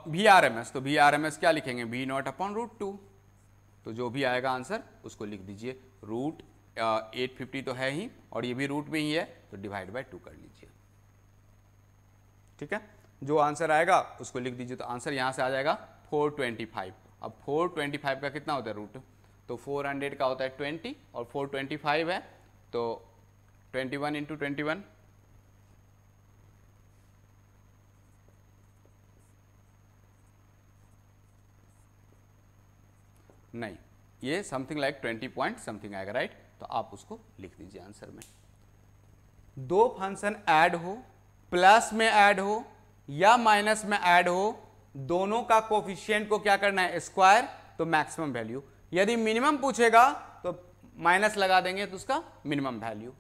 VRMS। तो VRMS क्या लिखेंगे, V नॉट अपॉन √2। तो जो भी आएगा आंसर उसको लिख दीजिए, रूट 850 तो है ही और ये भी रूट में ही है, तो डिवाइड बाय 2 कर लीजिए। ठीक है, जो आंसर आएगा उसको लिख दीजिए। तो आंसर यहां से आ जाएगा 425। अब 425 का कितना होता है रूट, तो 400 का होता है 20 और 425 है तो 21 इंटू 21, नहीं ये समथिंग लाइक 20 पॉइंट समथिंग आएगा, राइट। तो आप उसको लिख दीजिए आंसर में। दो फंक्शन ऐड हो, प्लस में ऐड हो या माइनस में ऐड हो, दोनों का कोफिशिएंट को क्या करना है स्क्वायर, तो मैक्सिमम वैल्यू। यदि मिनिमम पूछेगा तो माइनस लगा देंगे तो उसका मिनिमम वैल्यू।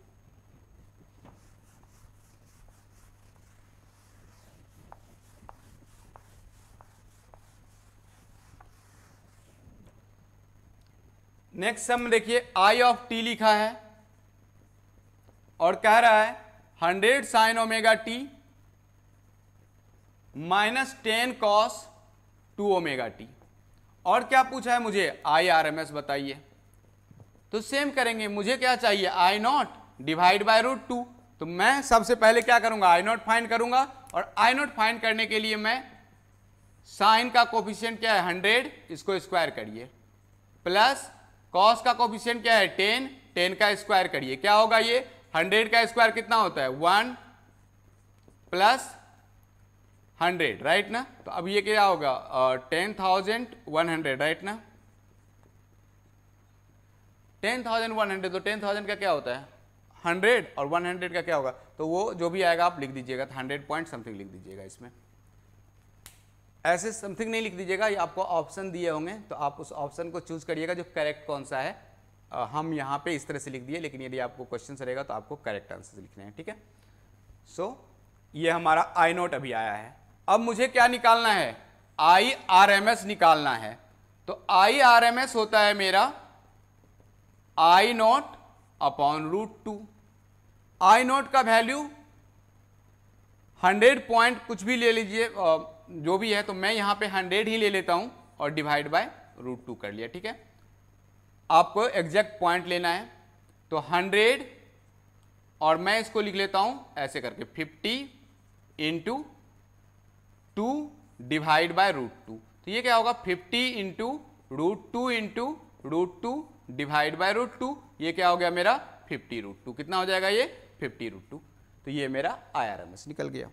नेक्स्ट सम देखिए, आई ऑफ टी लिखा है और कह रहा है 100 sign omega T minus 10 cos 2 omega t, और क्या पूछा है मुझे आई आर एम एस बताइए। तो सेम करेंगे, मुझे क्या चाहिए आई नॉट डिवाइड बाय √2। तो मैं सबसे पहले क्या करूंगा, आई नॉट फाइंड करूंगा, और आई नॉट फाइंड करने के लिए मैं साइन का कोफिशिएंट क्या है 100, इसको स्क्वायर करिए, प्लस कॉस का कोफिशिएंट क्या है 10, 10 का स्क्वायर करिए, क्या होगा ये 100 का स्क्वायर कितना होता है 1 प्लस 100, राइट ना। तो अब ये क्या होगा 10,100, राइट ना, 10,100। तो 10,000 का क्या होता है 100 और 100 का क्या होगा, तो वो जो भी आएगा आप लिख दीजिएगा, 100 पॉइंट समथिंग लिख दीजिएगा। इसमें ऐसे समथिंग नहीं लिख दीजिएगा, ये आपको ऑप्शन दिए होंगे तो आप उस ऑप्शन को चूज करिएगा जो करेक्ट कौन सा है। हम यहाँ पे इस तरह से लिख दिए, लेकिन यदि आपको क्वेश्चन रहेगा तो आपको करेक्ट आंसर लिखने हैं। ठीक है, सो ये हमारा आई नोट अभी आया है। अब मुझे क्या निकालना है, आई आर एम एस निकालना है। तो आई आर एम एस होता है मेरा आई नॉट अपॉन √2। आई नॉट का वैल्यू 100 पॉइंट कुछ भी ले लीजिए, जो भी है, तो मैं यहां पे 100 ही ले लेता हूं और डिवाइड बाय √2 कर लिया। ठीक है, आपको एग्जैक्ट पॉइंट लेना है, तो 100 और मैं इसको लिख लेता हूं ऐसे करके 50 इंटू 2 डिवाइड बाय √2। तो ये क्या होगा 50 इंटू √2 इंटू √2 डिवाइड बाय √2, ये क्या हो गया मेरा 50√2। कितना हो जाएगा ये 50√2। तो ये मेरा IRMS निकल गया।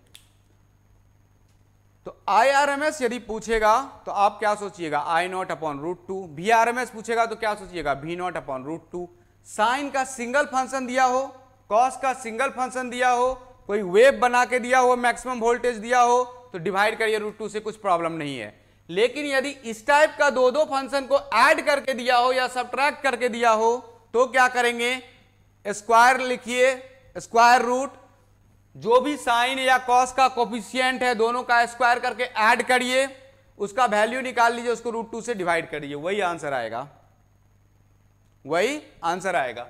तो IRMS यदि पूछेगा तो आप क्या सोचिएगा, I0/√2। VRMS पूछेगा तो क्या सोचिएगा, V0/√2। साइन का सिंगल फंक्शन दिया हो, कॉस का सिंगल फंक्शन दिया हो, कोई वेव बना के दिया हो, मैक्सिमम वोल्टेज दिया हो, तो डिवाइड करिए √2 से, कुछ प्रॉब्लम नहीं है। लेकिन यदि इस टाइप का दो दो फंक्शन को ऐड करके दिया हो या सब्ट्रैक्ट करके दिया हो तो क्या करेंगे, स्क्वायर लिखिए, स्क्वायर रूट, जो भी साइन या कॉस का कोफिशिएंट है दोनों का स्क्वायर करके ऐड करिए, उसका वैल्यू निकाल लीजिए, उसको √2 से डिवाइड करिए, वही आंसर आएगा, वही आंसर आएगा।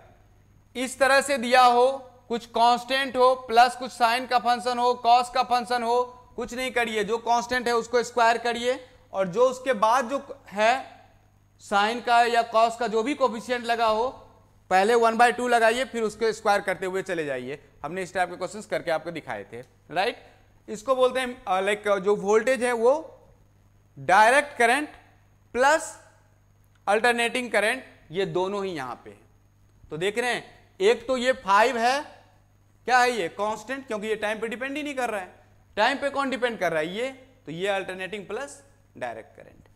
इस तरह से दिया हो, कुछ कांस्टेंट हो प्लस कुछ साइन का फंक्शन हो, कॉस का फंक्शन हो, कुछ नहीं करिए, जो कांस्टेंट है उसको स्क्वायर करिए और जो उसके बाद जो है साइन का या कॉस का जो भी कोफिशिएंट लगा हो पहले 1/2 लगाइए, फिर उसको स्क्वायर करते हुए चले जाइए। हमने इस टाइप के क्वेश्चंस करके आपको दिखाए थे, राइट। इसको बोलते हैं लाइक जो वोल्टेज है वो direct current plus alternating current, ये दोनों ही यहां पे है। तो देख रहे हैं, एक तो ये 5 है, क्या है ये कांस्टेंट, क्योंकि ये टाइम पे डिपेंड ही नहीं कर रहा है। टाइम पे कौन डिपेंड कर रहा है, ये, तो ये अल्टरनेटिंग प्लस डायरेक्ट करंट।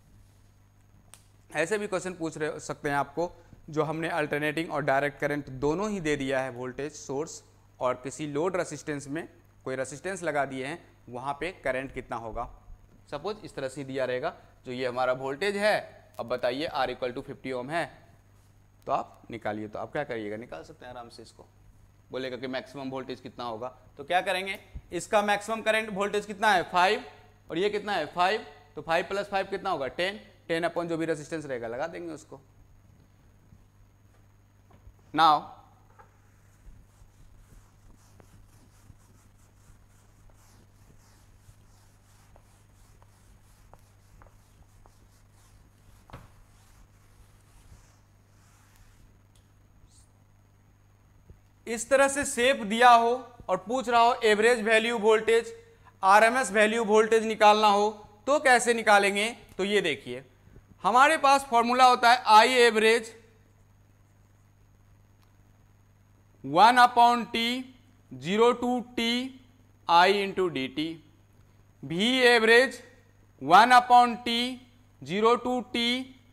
ऐसे भी क्वेश्चन पूछ रहे सकते हैं आपको, जो हमने अल्टरनेटिंग और डायरेक्ट करंट दोनों ही दे दिया है वोल्टेज सोर्स, और किसी लोड रेसिस्टेंस में कोई रेसिस्टेंस लगा दिए हैं, वहां पे करंट कितना होगा। सपोज इस तरह से दिया रहेगा, जो ये हमारा वोल्टेज है, अब बताइए R = 50 ओम है, तो आप निकालिए। तो आप क्या करिएगा, निकाल सकते हैं आराम से इसको। बोलेगा कि मैक्सिमम वोल्टेज कितना होगा, तो क्या करेंगे, इसका मैक्सिमम करंट वोल्टेज कितना है 5, और ये कितना है 5, तो 5 + 5 कितना होगा 10 अपॉन जो भी रेजिस्टेंस रहेगा लगा देंगे उसको। नाउ इस तरह से शेप दिया हो और पूछ रहा हो average value voltage, RMS value voltage निकालना हो, तो कैसे निकालेंगे। तो ये देखिए, हमारे पास फॉर्मूला होता है I average 1/T 0 to T I × dt, V average 1/T 0 to T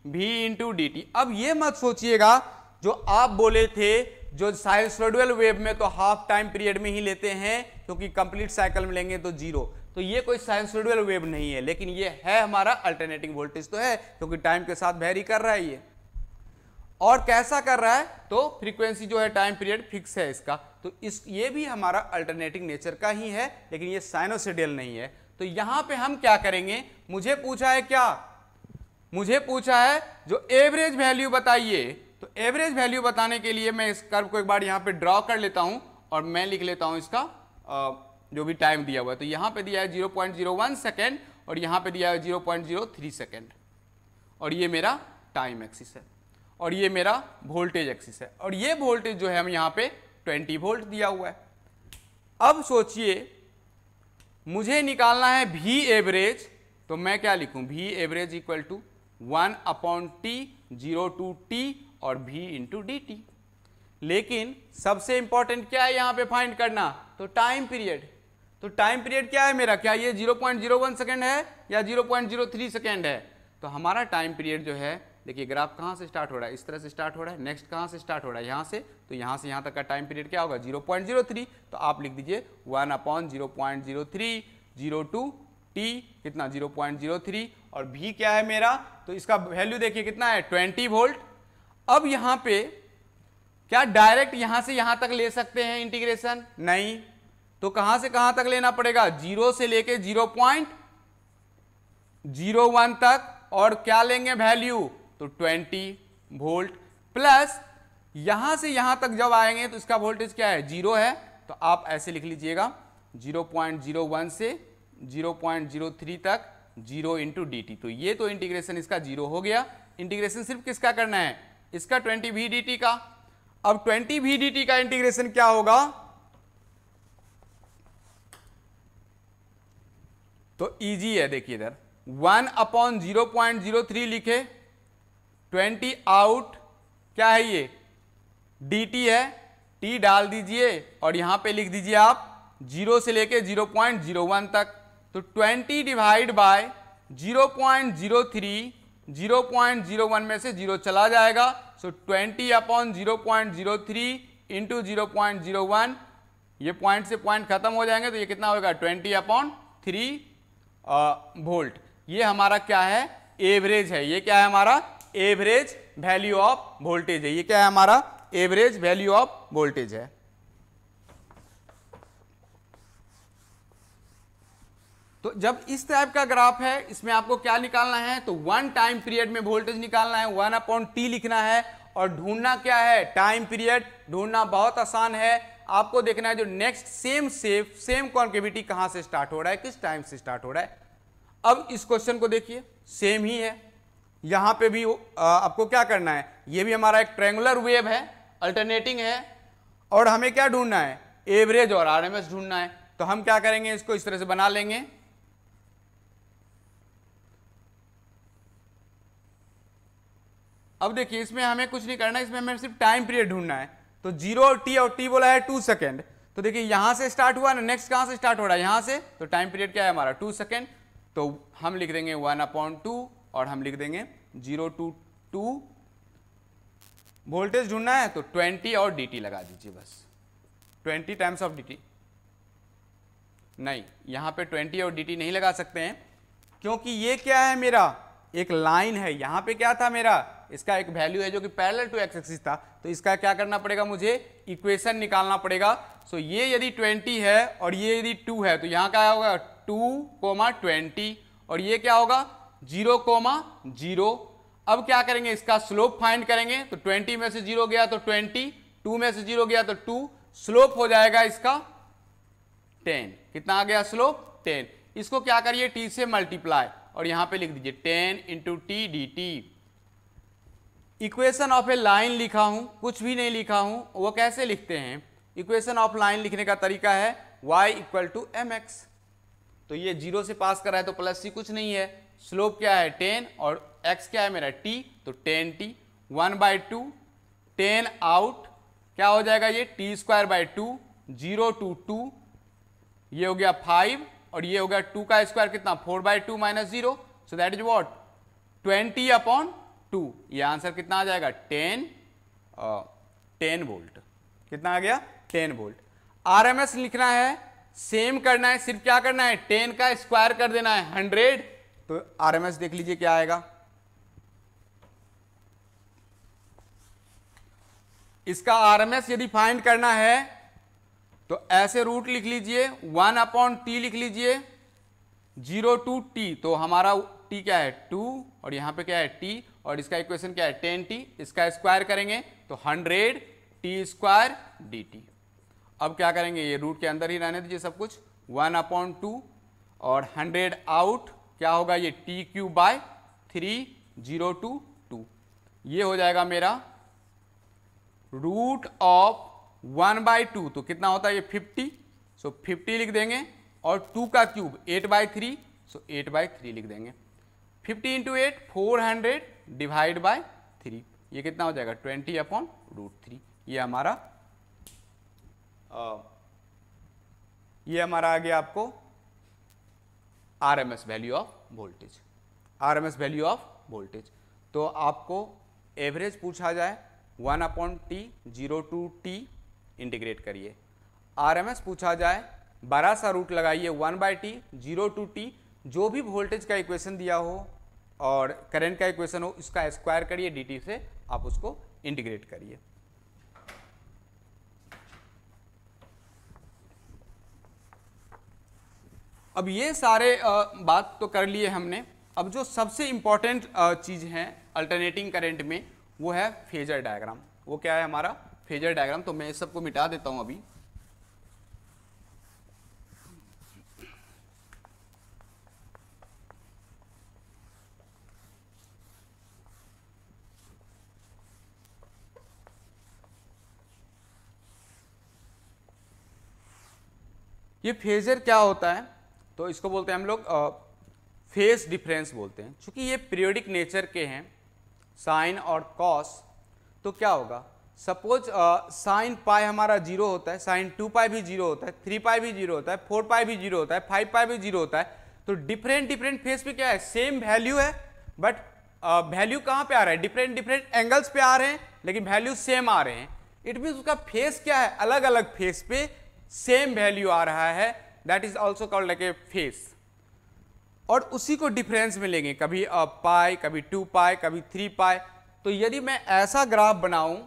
V × dt। अब ये मत सोचिएगा जो आप बोले थे, जो साइनसोइडल वेव में तो हाफ टाइम पीरियड में ही लेते हैं, क्योंकि कंप्लीट साइकिल में लेंगे तो 0, तो ये कोई साइनसोइडल वेव नहीं है, लेकिन ये है हमारा अल्टरनेटिंग वोल्टेज तो है, क्योंकि टाइम के साथ वेरी कर रहा है ये। और कैसा कर रहा है, तो फ्रीक्वेंसी जो है टाइम पीरियड फिक्स है इसका, तो ये भी हमारा अल्टरनेटिंग नेचर का ही है, लेकिन ये साइनोसोइडल नहीं है। तो यहां पे हम क्या करेंगे, मुझे पूछा है क्या, मुझे पूछा है जो एवरेज वैल्यू बताइए। तो एवरेज वैल्यू बताने के लिए मैं इस कर्व को एक बार यहां पे ड्रॉ कर लेता हूं और मैं लिख लेता हूं इसका जो भी टाइम दिया हुआ है। तो यहां पे दिया है 0.01 सेकेंड और यहां पे दिया है 0.03 सेकेंड, और ये मेरा टाइम एक्सिस है और ये मेरा वोल्टेज एक्सिस है, और ये वोल्टेज जो है हम यहाँ पे 20 वोल्ट दिया हुआ है। अब सोचिए मुझे निकालना है V एवरेज, तो मैं क्या लिखूं, V average = 1/T 0 to T और V × dt। लेकिन सबसे इंपॉर्टेंट क्या है यहां पे फाइंड करना, तो टाइम पीरियड। तो टाइम पीरियड क्या है मेरा, क्या ये 0.01 सेकेंड है या 0.03 सेकेंड है। तो हमारा टाइम पीरियड जो है, देखिए ग्राफ कहां से स्टार्ट हो रहा है, इस तरह से स्टार्ट हो रहा है, नेक्स्ट कहां से स्टार्ट हो रहा है, यहां से, तो यहां से यहां तक का टाइम पीरियड क्या होगा 0.03। तो आप लिख दीजिए 1/0.03 0 to T कितना 0.03, और V क्या है मेरा, तो इसका वैल्यू देखिए कितना है 20 वोल्ट। अब यहां पे क्या डायरेक्ट यहां से यहां तक ले सकते हैं इंटीग्रेशन, नहीं, तो कहां से कहां तक लेना पड़ेगा, 0 से लेके 0.01 तक, और क्या लेंगे वैल्यू, तो 20 वोल्ट, प्लस यहां से यहां तक जब आएंगे तो इसका वोल्टेज क्या है 0 है, तो आप ऐसे लिख लीजिएगा 0.01 से 0.03 तक 0 × dt। तो ये तो इंटीग्रेशन इसका 0 हो गया। इंटीग्रेशन सिर्फ किसका करना है, इसका 20 V dt का। अब 20 V dt का इंटीग्रेशन क्या होगा, तो इजी है, देखिए इधर 1/0.03 लिखे, 20 आउट क्या है ये dt है, t डाल दीजिए और यहां पे लिख दीजिए आप 0 से लेके 0.01 तक, तो 20 डिवाइड बाय 0.03, 0.01 में से 0 चला जाएगा, सो 20 अपॉन 0.03 इंटू 0.01, ये पॉइंट से पॉइंट खत्म हो जाएंगे, तो ये कितना होगा 20 अपॉन 3 वोल्ट। ये हमारा क्या है, एवरेज है। ये क्या है हमारा एवरेज वैल्यू ऑफ वोल्टेज है। ये क्या है हमारा एवरेज वैल्यू ऑफ वोल्टेज है। तो जब इस टाइप का ग्राफ है, इसमें आपको क्या निकालना है, तो 1 टाइम पीरियड में वोल्टेज निकालना है, 1/T लिखना है, और ढूंढना क्या है, टाइम पीरियड। ढूंढना बहुत आसान है, आपको देखना है जो next same shape, same concavity कहां से स्टार्ट हो रहा है, किस टाइम से स्टार्ट हो रहा है। अब इस क्वेश्चन को देखिए, सेम ही है, यहां पे भी आपको क्या करना है, ये भी हमारा एक ट्रायंगुलर वेव है, अल्टरनेटिंग है, और हमें क्या ढूंढना है, एवरेज और आरएमएस ढूंढना है। तो हम क्या करेंगे, इसको इस तरह से बना लेंगे। अब देखिए, इसमें हमें कुछ नहीं करना है, इसमें हमें सिर्फ टाइम पीरियड ढूंढना है। तो 0 और टी, और टी बोला है 2 सेकेंड, तो देखिए यहां से स्टार्ट हुआ ना, नेक्स्ट कहां से स्टार्ट हो रहा है, यहां से, तो टाइम पीरियड क्या है हमारा 2 सेकेंड। तो हम लिख देंगे 1/2, और हम लिख देंगे 0 to 2। वोल्टेज ढूंढना है तो 20 और dt लगा दीजिए, बस 20 टाइम्स ऑफ dt। नहीं, यहां पे 20 और dt नहीं लगा सकते हैं, क्योंकि ये क्या है, मेरा एक लाइन है, यहां पे क्या था मेरा, इसका एक वैल्यू है जो कि पैरेलल टू एक्स एक्सिस था, तो इसका क्या करना पड़ेगा, मुझे इक्वेशन निकालना पड़ेगा। सो ये यदि 20 है और ये यदि 2 है, तो यहां क्या होगा 2,20, और ये क्या होगा 0,0। अब क्या करेंगे, इसका स्लोप फाइंड करेंगे, तो 20 में से 0 गया तो 20, 2 में से 0 गया तो 2, स्लोप हो जाएगा इसका 10। कितना आ गया स्लोप 10। इसको क्या करिए, t से मल्टीप्लाई, और यहां पे लिख दीजिए 10 into T D T. Equation of A line लिखा हूं, कुछ भी नहीं लिखा हूं। वो कैसे लिखते हैं, इक्वेशन ऑफ लाइन लिखने का तरीका है y equal to m x. तो ये 0 से पास कर रहा है तो प्लस सी कुछ नहीं है, स्लोप क्या है 10, और x क्या है मेरा t, तो 10t, 1/2, 10 आउट, क्या हो जाएगा ये t²/2, 0 to 2, ये हो गया 5, और ये हो गया 2 का स्क्वायर कितना 4/2 minus 0, so that is what 20/2। ये आंसर कितना आ जाएगा 10 वोल्ट। कितना आ गया 10 वोल्ट। आरएमएस लिखना है, सेम करना है, सिर्फ क्या करना है 10 का स्क्वायर कर देना है 100, तो आरएमएस देख लीजिए क्या आएगा। इसका आरएमएस यदि फाइंड करना है तो ऐसे रूट लिख लीजिए, 1/T लिख लीजिए, 0 to t, तो हमारा t क्या है 2, और यहां पे क्या है t, और इसका इक्वेशन क्या है 10t, इसका स्क्वायर करेंगे तो 100t² dt। अब क्या करेंगे, ये रूट के अंदर ही रहने दीजिए सब कुछ, 1/2 और 100 आउट, क्या होगा ये t³/3, 0 to 2, ये हो जाएगा मेरा रूट ऑफ 1/2, तो कितना होता है ये 50, सो 50 लिख देंगे, और 2 का क्यूब 8/3, सो 8/3 लिख देंगे। 50 इंटू 8 400 डिवाइड बाय 3, ये कितना हो जाएगा 20/√3। ये हमारा आ गया आपको RMS value of voltage. RMS value of voltage, तो आपको एवरेज पूछा जाए 1/T, 0 to t इंटीग्रेट करिए। आरएमएस पूछा जाए, बड़ा सा रूट लगाइए 1/T, 0 to t, जो भी वोल्टेज का इक्वेशन दिया हो और करंट का इक्वेशन हो, इसका स्क्वायर करिए dt से, आप उसको इंटीग्रेट करिए। अब ये सारे बात तो कर लिए हमने। अब जो सबसे इंपॉर्टेंट चीज़ है अल्टरनेटिंग करंट में, वो है फेजर डायग्राम। वो क्या है हमारा फेजर डायग्राम। तो मैं इस सबको मिटा देता हूं अभी। ये फेजर क्या होता है, तो इसको बोलते हैं हम लोग फेज डिफरेंस बोलते हैं। चूंकि ये पीरियोडिक नेचर के हैं साइन और कॉस, तो क्या होगा, सपोज साइन पाई हमारा 0 होता है, साइन 2 पाई भी 0 होता है, 3 पाई भी 0 होता है, 4 पाई भी 0 होता है, 5 पाई भी 0 होता है। तो डिफरेंट फेस पे क्या है, सेम वैल्यू है, बट वैल्यू कहाँ पे आ रहा है, डिफरेंट एंगल्स पे आ रहे हैं, लेकिन वैल्यू सेम आ रहे हैं। इट मीन उसका फेस क्या है, अलग अलग फेस पे सेम वैल्यू आ रहा है, that is also called like a face. और उसी को डिफरेंस में लेंगे, कभी पाई, कभी 2 पाई, कभी 3 पाई। तो यदि मैं ऐसा ग्राफ बनाऊं,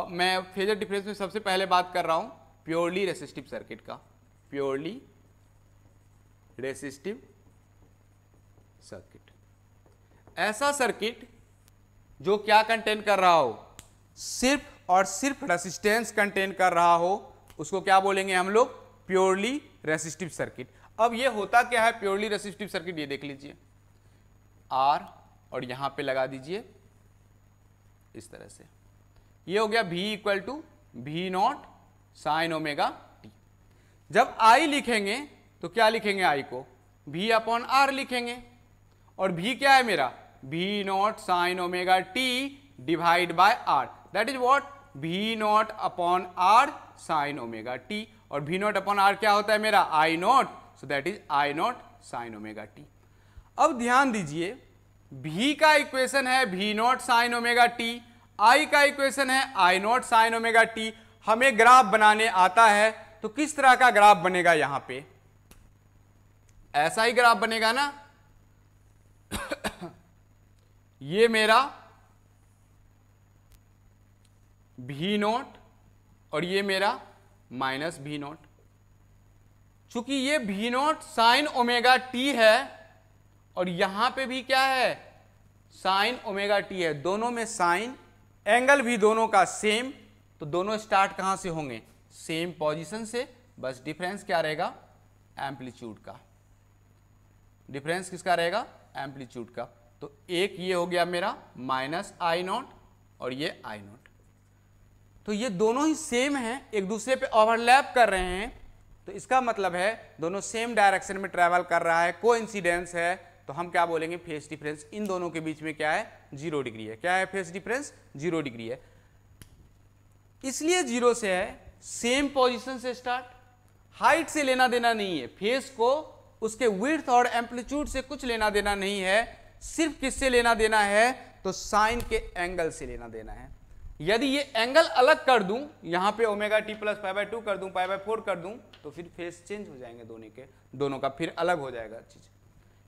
मैं फेजर डिफरेंस में सबसे पहले बात कर रहा हूं प्योरली रेसिस्टिव सर्किट का, प्योरली रेसिस्टिव सर्किट। ऐसा सर्किट जो क्या कंटेन कर रहा हो, सिर्फ और सिर्फ रेसिस्टेंस कंटेन कर रहा हो, उसको क्या बोलेंगे हम लोग, प्योरली रेसिस्टिव सर्किट। अब ये होता क्या है प्योरली रेसिस्टिव सर्किट, ये देख लीजिए, R और यहां पे लगा दीजिए इस तरह से, ये हो गया V equal to V0 sine omega t. जब I लिखेंगे तो क्या लिखेंगे, I को V अपॉन R लिखेंगे, और V क्या है मेरा, V0 sine omega T divide by R, that is what, V0 upon R sign omega t. और V0 अपॉन R क्या होता है मेरा, I0, so that is I0 sign omega t. अब ध्यान दीजिए, V का इक्वेशन है V0 sine omega t, I का इक्वेशन है I0 साइन ओमेगा टी। हमें ग्राफ बनाने आता है, तो किस तरह का ग्राफ बनेगा, यहां पे ऐसा ही ग्राफ बनेगा ना ये मेरा V0 और ये मेरा माइनस V0। चूंकि ये V0 साइन ओमेगा टी है और यहां पे भी क्या है, साइन ओमेगा टी है, दोनों में साइन, एंगल भी दोनों का सेम, तो दोनों स्टार्ट कहां से होंगे, सेम पोजीशन से। बस डिफरेंस क्या रहेगा, एम्पलीट्यूड का। डिफरेंस किसका रहेगा, एम्पलीट्यूड का। तो एक ये हो गया मेरा माइनस I0 और ये I0, तो ये दोनों ही सेम हैं, एक दूसरे पे ओवरलैप कर रहे हैं, तो इसका मतलब है दोनों सेम डायरेक्शन में ट्रैवल कर रहा है, कोइंसिडेंस है। तो हम क्या बोलेंगे, फेस डिफरेंस इन दोनों के बीच में क्या है, 0 डिग्री है। क्या है फेस डिफरेंस, 0 डिग्री है। इसलिए 0 से है, सेम पोजीशन से स्टार्ट, हाइट से लेना देना नहीं है, फेस को उसके विड्थ और एम्पलीट्यूड से कुछ लेना देना नहीं है, सिर्फ किससे लेना देना है, तो साइन के एंगल से लेना देना है। यदि ये एंगल अलग कर दूं, यहां पे omega t plus pi by 2 कर दूं, पाई बाय 4 कर दूं, तो फिर फेस चेंज हो जाएंगे दोनों का फिर अलग हो जाएगा चीज।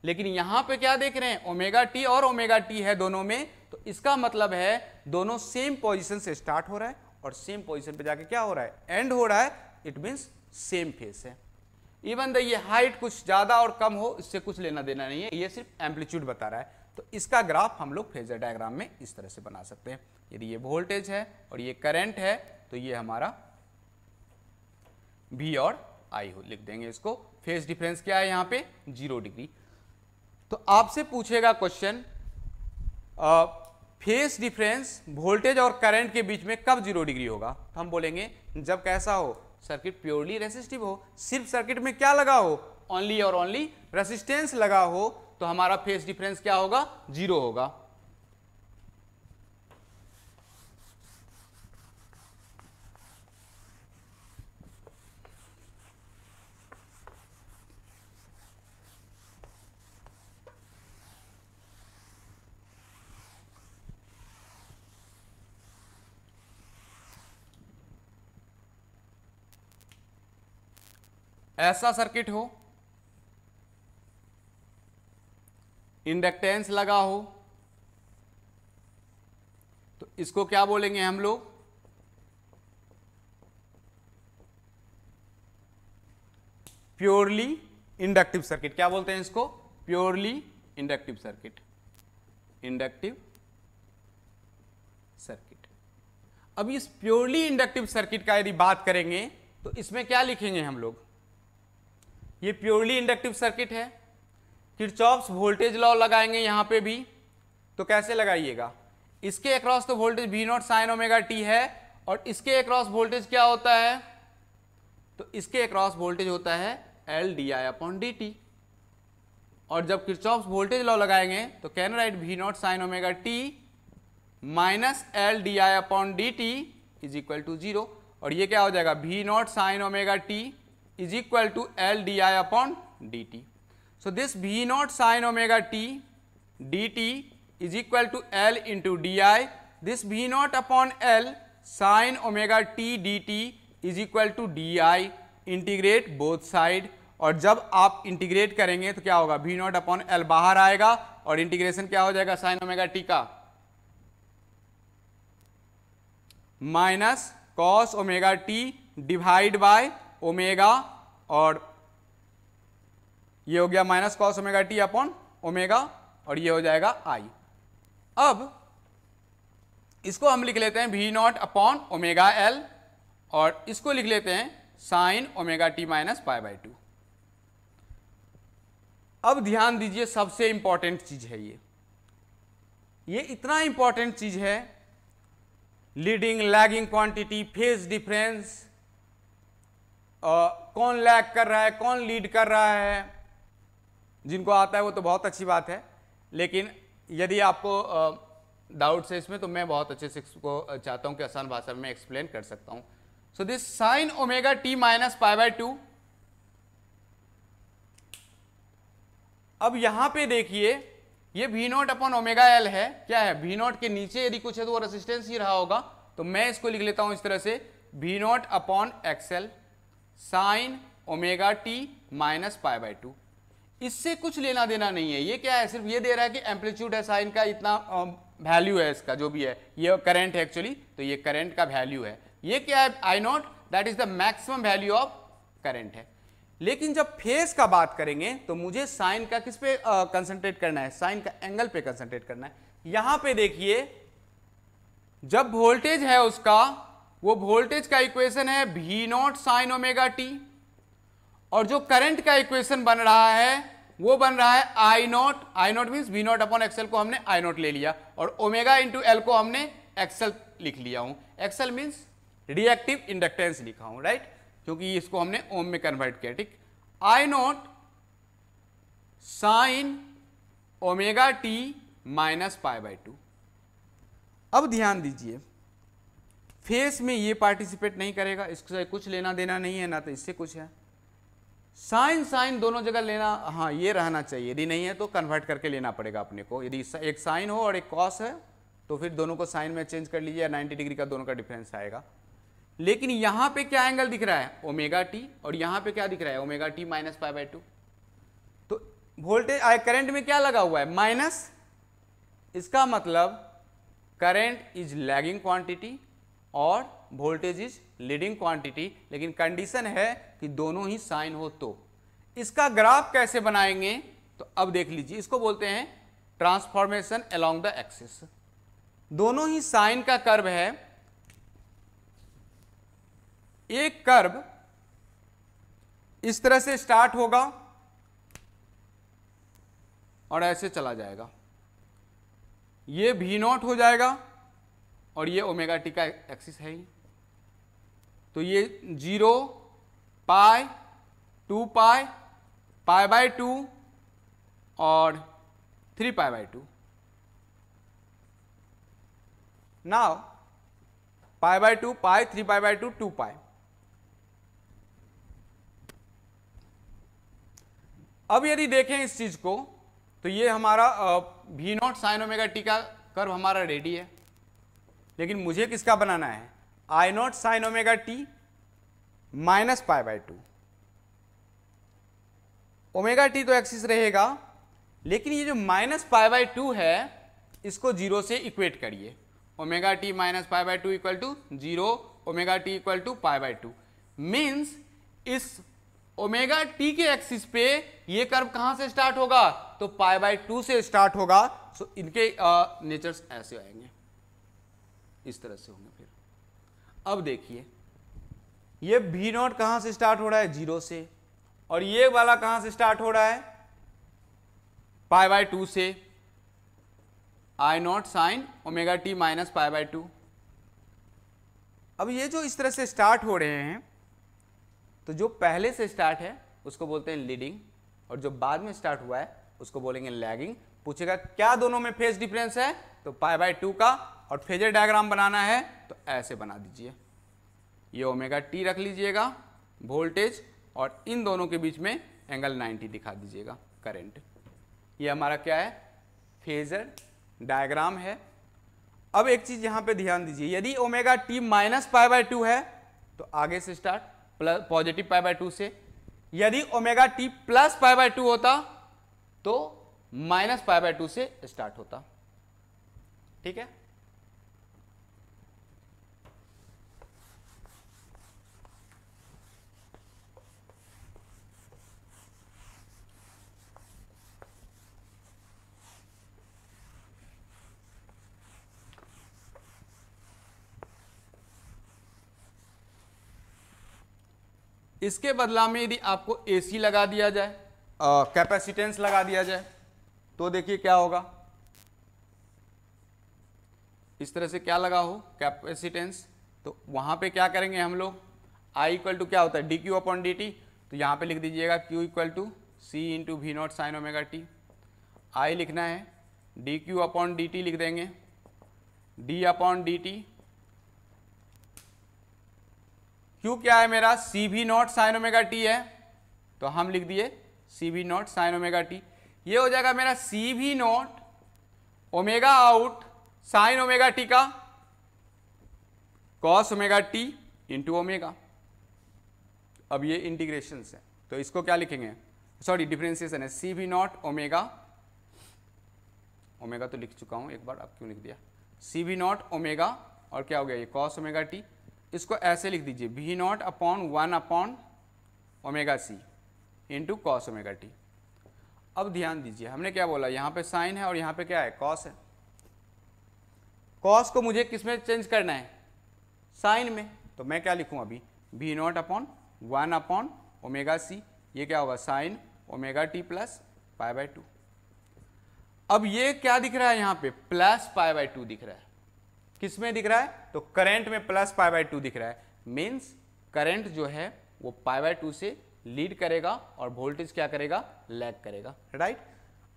लेकिन यहां पे क्या देख रहे हैं, ओमेगा टी और ओमेगा टी है दोनों में, तो इसका मतलब है दोनों सेम पोजीशन से स्टार्ट हो रहा है और सेम पोजीशन पे जाके क्या हो रहा है, एंड हो रहा है। इट मींस सेम फेस है। इवन द ये हाइट कुछ ज्यादा और कम हो, इससे कुछ लेना देना नहीं है, ये सिर्फ एम्पलीट्यूड बता रहा है। तो इसका ग्राफ हम लोग फेजर डायग्राम में इस तरह से बना सकते हैं। यदि ये वोल्टेज है और ये करंट है, तो ये हमारा V और I हो, लिख देंगे इसको। फेज डिफरेंस क्या है यहाँ पे, 0 डिग्री। तो आपसे पूछेगा क्वेश्चन, फेज डिफरेंस वोल्टेज और करंट के बीच में कब 0 डिग्री होगा। तो हम बोलेंगे जब कैसा हो, सर्किट प्योरली रेसिस्टिव हो, सिर्फ सर्किट में क्या लगा हो, ओनली और ओनली रेसिस्टेंस लगा हो, तो हमारा फेज डिफरेंस क्या होगा, 0 होगा। ऐसा सर्किट हो, इंडक्टेंस लगा हो, तो इसको क्या बोलेंगे हम लोग, प्योरली इंडक्टिव सर्किट। क्या बोलते हैं इसको, purely inductive circuit, inductive circuit. अब इस प्योरली इंडक्टिव सर्किट का यदि बात करेंगे, तो इसमें क्या लिखेंगे हम लोग, ये प्योरली इंडक्टिव सर्किट है, किरचॉफ्स वोल्टेज लॉ लगाएंगे यहां पे भी। तो कैसे लगाइएगा, इसके अक्रॉस तो voltage V0 sine omega T है, और इसके अक्रॉस वोल्टेज क्या होता है, तो इसके अक्रॉस वोल्टेज होता है L di अपॉन dt। और जब किरचॉफ्स वोल्टेज लॉ लगाएंगे तो can write V0 sine omega T minus L D I upon D T is equal to 0, और ये क्या हो जाएगा V naught sine omega T is equal to L D I upon D T. So this V naught sine omega T D T is equal to L into D I. This V naught upon L sine omega T D T is equal to D I. Integrate both side, और जब आप integrate करेंगे तो क्या होगा भी naught upon L बाहर आएगा और इंटीग्रेशन क्या हो जाएगा साइन ओमेगा टी का minus cos omega T divide by omega, और ये हो गया minus cos omega T upon omega, और ये हो जाएगा आई. अब इसको हम लिख लेते हैं भी नॉट अपॉन ओमेगा एल, और इसको लिख लेते हैं sign omega T minus pi by 2. अब ध्यान दीजिए, सबसे इंपॉर्टेंट चीज है ये इतना इंपॉर्टेंट चीज है, leading lagging quantity, phase difference, कौन लैग कर रहा है कौन लीड कर रहा है. जिनको आता है वो तो बहुत अच्छी बात है, लेकिन यदि आपको डाउट्स है इसमें तो मैं बहुत अच्छे से इसको चाहता हूं कि आसान भाषा में एक्सप्लेन कर सकता हूं. So this sign omega T minus pi by 2. अब यहां पे देखिए ये भी नॉट अपॉन ओमेगा एल है, क्या है भी नॉट के नीचे यदि कुछ है तो वो रेजिस्टेंस ही रहा होगा, तो मैं इसको लिख लेता हूं इस तरह से भी naught upon XL sign omega T minus pi by 2. इससे कुछ लेना देना नहीं है, ये क्या है सिर्फ ये दे रहा है कि एम्पलीट्यूड है साइन का, इतना वैल्यू है इसका जो भी है, ये करंट है एक्चुअली, तो ये करंट का वैल्यू है. ये क्या है I naught, that is the maximum value of current है. लेकिन जब फेज का बात करेंगे तो मुझे साइन का किस पे कंसंट्रेट करना है, साइन का एंगल पे कंसंट्रेट करना है. यहां पे देखिए जब वोल्टेज है उसका, वो वोल्टेज का इक्वेशन है भी नॉट साइन ओमेगा टी, और जो करंट का इक्वेशन बन रहा है वो बन रहा है I naught. I naught means V not upon XL को हमने आई नॉट ले लिया, और ओमेगा इंटू एल को हमने एक्सएल लिख लिया हूं. एक्सएल मीन्स रिएक्टिव इंडक्टेंस लिखा हूं, राइट, क्योंकि इसको हमने ओम में कन्वर्ट किया. ठीक, I not sine omega T minus pi by 2. अब ध्यान दीजिए, फेस में ये पार्टिसिपेट नहीं करेगा, इससे कुछ लेना देना नहीं है, ना तो इससे कुछ है. साइन साइन दोनों जगह लेना, हाँ ये रहना चाहिए, यदि नहीं है तो कन्वर्ट करके लेना पड़ेगा अपने को. यदि एक साइन हो और एक कॉस है तो फिर दोनों को साइन में चेंज कर लीजिए, 90 डिग्री का दोनों का डिफरेंस आएगा. लेकिन यहां पे क्या एंगल दिख रहा है ओमेगा टी, और यहां पे क्या दिख रहा है omega T minus pi by 2. तो वोल्टेज करंट में क्या लगा हुआ है माइनस, इसका मतलब करंट इज लैगिंग क्वांटिटी और वोल्टेज इज लीडिंग क्वांटिटी. लेकिन कंडीशन है कि दोनों ही साइन हो. तो इसका ग्राफ कैसे बनाएंगे, तो अब देख लीजिए, इसको बोलते हैं ट्रांसफॉर्मेशन अलोंग द एक्सिस. दोनों ही साइन का कर्व है. एक कर्व इस तरह से स्टार्ट होगा और ऐसे चला जाएगा, ये भी नॉट हो जाएगा, और ये ओमेगा टी का एक्सिस है ही. तो ये 0 पाई 2 पाई पाई बाय 2 और 3 पाई by 2. Now pi by 2 pi 3 pi by 2 2 पाई. अब यदि देखें इस चीज को तो ये हमारा V naught sine omega T का कर्व हमारा रेडी है, लेकिन मुझे किसका बनाना है I not sine omega T minus pi by 2. Omega T तो एक्सिस रहेगा, लेकिन ये जो माइनस पाई बाय 2 है इसको 0 से इक्वेट करिए. Omega T minus pi by 2 equal to 0, omega t equal to pi by 2. Means इस ओमेगा टी के एक्सिस पे ये कर्व कहां से स्टार्ट होगा, तो पाई बाय 2 से स्टार्ट होगा. सो इनके नेचर्स ऐसे आएंगे, इस तरह से होंगे. फिर अब देखिए ये भी नॉट कहां से स्टार्ट हो रहा है 0 से, और ये वाला कहां से स्टार्ट हो रहा है पाई बाय 2 से. I not sine omega T minus pi by 2. अब ये जो इस तरह से स्टार्ट हो रहे हैं, तो जो पहले से स्टार्ट है उसको बोलते हैं लीडिंग, और जो बाद में स्टार्ट हुआ है उसको बोलेंगे लैगिंग. पूछेगा क्या दोनों में फेज डिफरेंस है, तो पाई बाय 2 का और फेजर डायग्राम बनाना है तो ऐसे बना दीजिए, ये ओमेगा टी रख लीजिएगा वोल्टेज, और इन दोनों के बीच में एंगल 90 दिखा दीजिएगा करंट। ये हमारा क्या है, फेजर डायग्राम है। अब एक चीज यहां पे ध्यान दीजिए, यदि omega T minus pi by 2 है तो आगे से start plus positive pi by 2 से, यदि omega t plus pi by 2 होता तो माइनस पाई बाय 2 से स्टार्ट होता। ठीक है, इसके बदला में यदि आपको एसी लगा दिया जाए, कैपेसिटेंस लगा दिया जाए, तो देखिए क्या होगा। इस तरह से क्या लगा हो कैपेसिटेंस, तो वहां पे क्या करेंगे हम लोग, आई इक्वल टू क्या होता है D Q upon D T, तो यहां पे लिख दीजिएगा Q equal to C into V not sine omega T. I लिखना है D Q upon D T लिख देंगे, D upon D T, Q क्या है मेरा C V not sine omega T है, तो हम लिख दिए C V not sine omega T. ये हो जाएगा मेरा C V naught omega out sine omega T का cos omega T into omega. अब ये इंटीग्रेशन है तो इसको क्या लिखेंगे, सॉरी डिफरेंशिएशन है, सी वी नॉट ओमेगा, ओमेगा तो लिख चुका हूं एक बार, अब क्यों लिख दिया, सी वी नॉट ओमेगा और क्या हो गया ये कॉस ओमेगा टी। इसको ऐसे लिख दीजिए V not upon 1 upon omega C into cos omega t. अब ध्यान दीजिए हमने क्या बोला, यहाँ पे साइन है और यहाँ पे क्या है कॉस है। कॉस को मुझे किस में चेंज करना है, साइन में, तो मैं क्या लिखूँ अभी V not upon 1 upon omega C, ये क्या होगा sine omega t plus pi by 2। अब ये क्या दिख रहा है यहाँ पे प्लस पाई बाय 2 दिख रहा है, किस में दिख रहा है, तो करंट में प्लस पाई बाय 2 दिख रहा है, मीन्स करंट जो है वो पाई बाय 2 से लीड करेगा और वोल्टेज क्या करेगा लैग करेगा, राइट।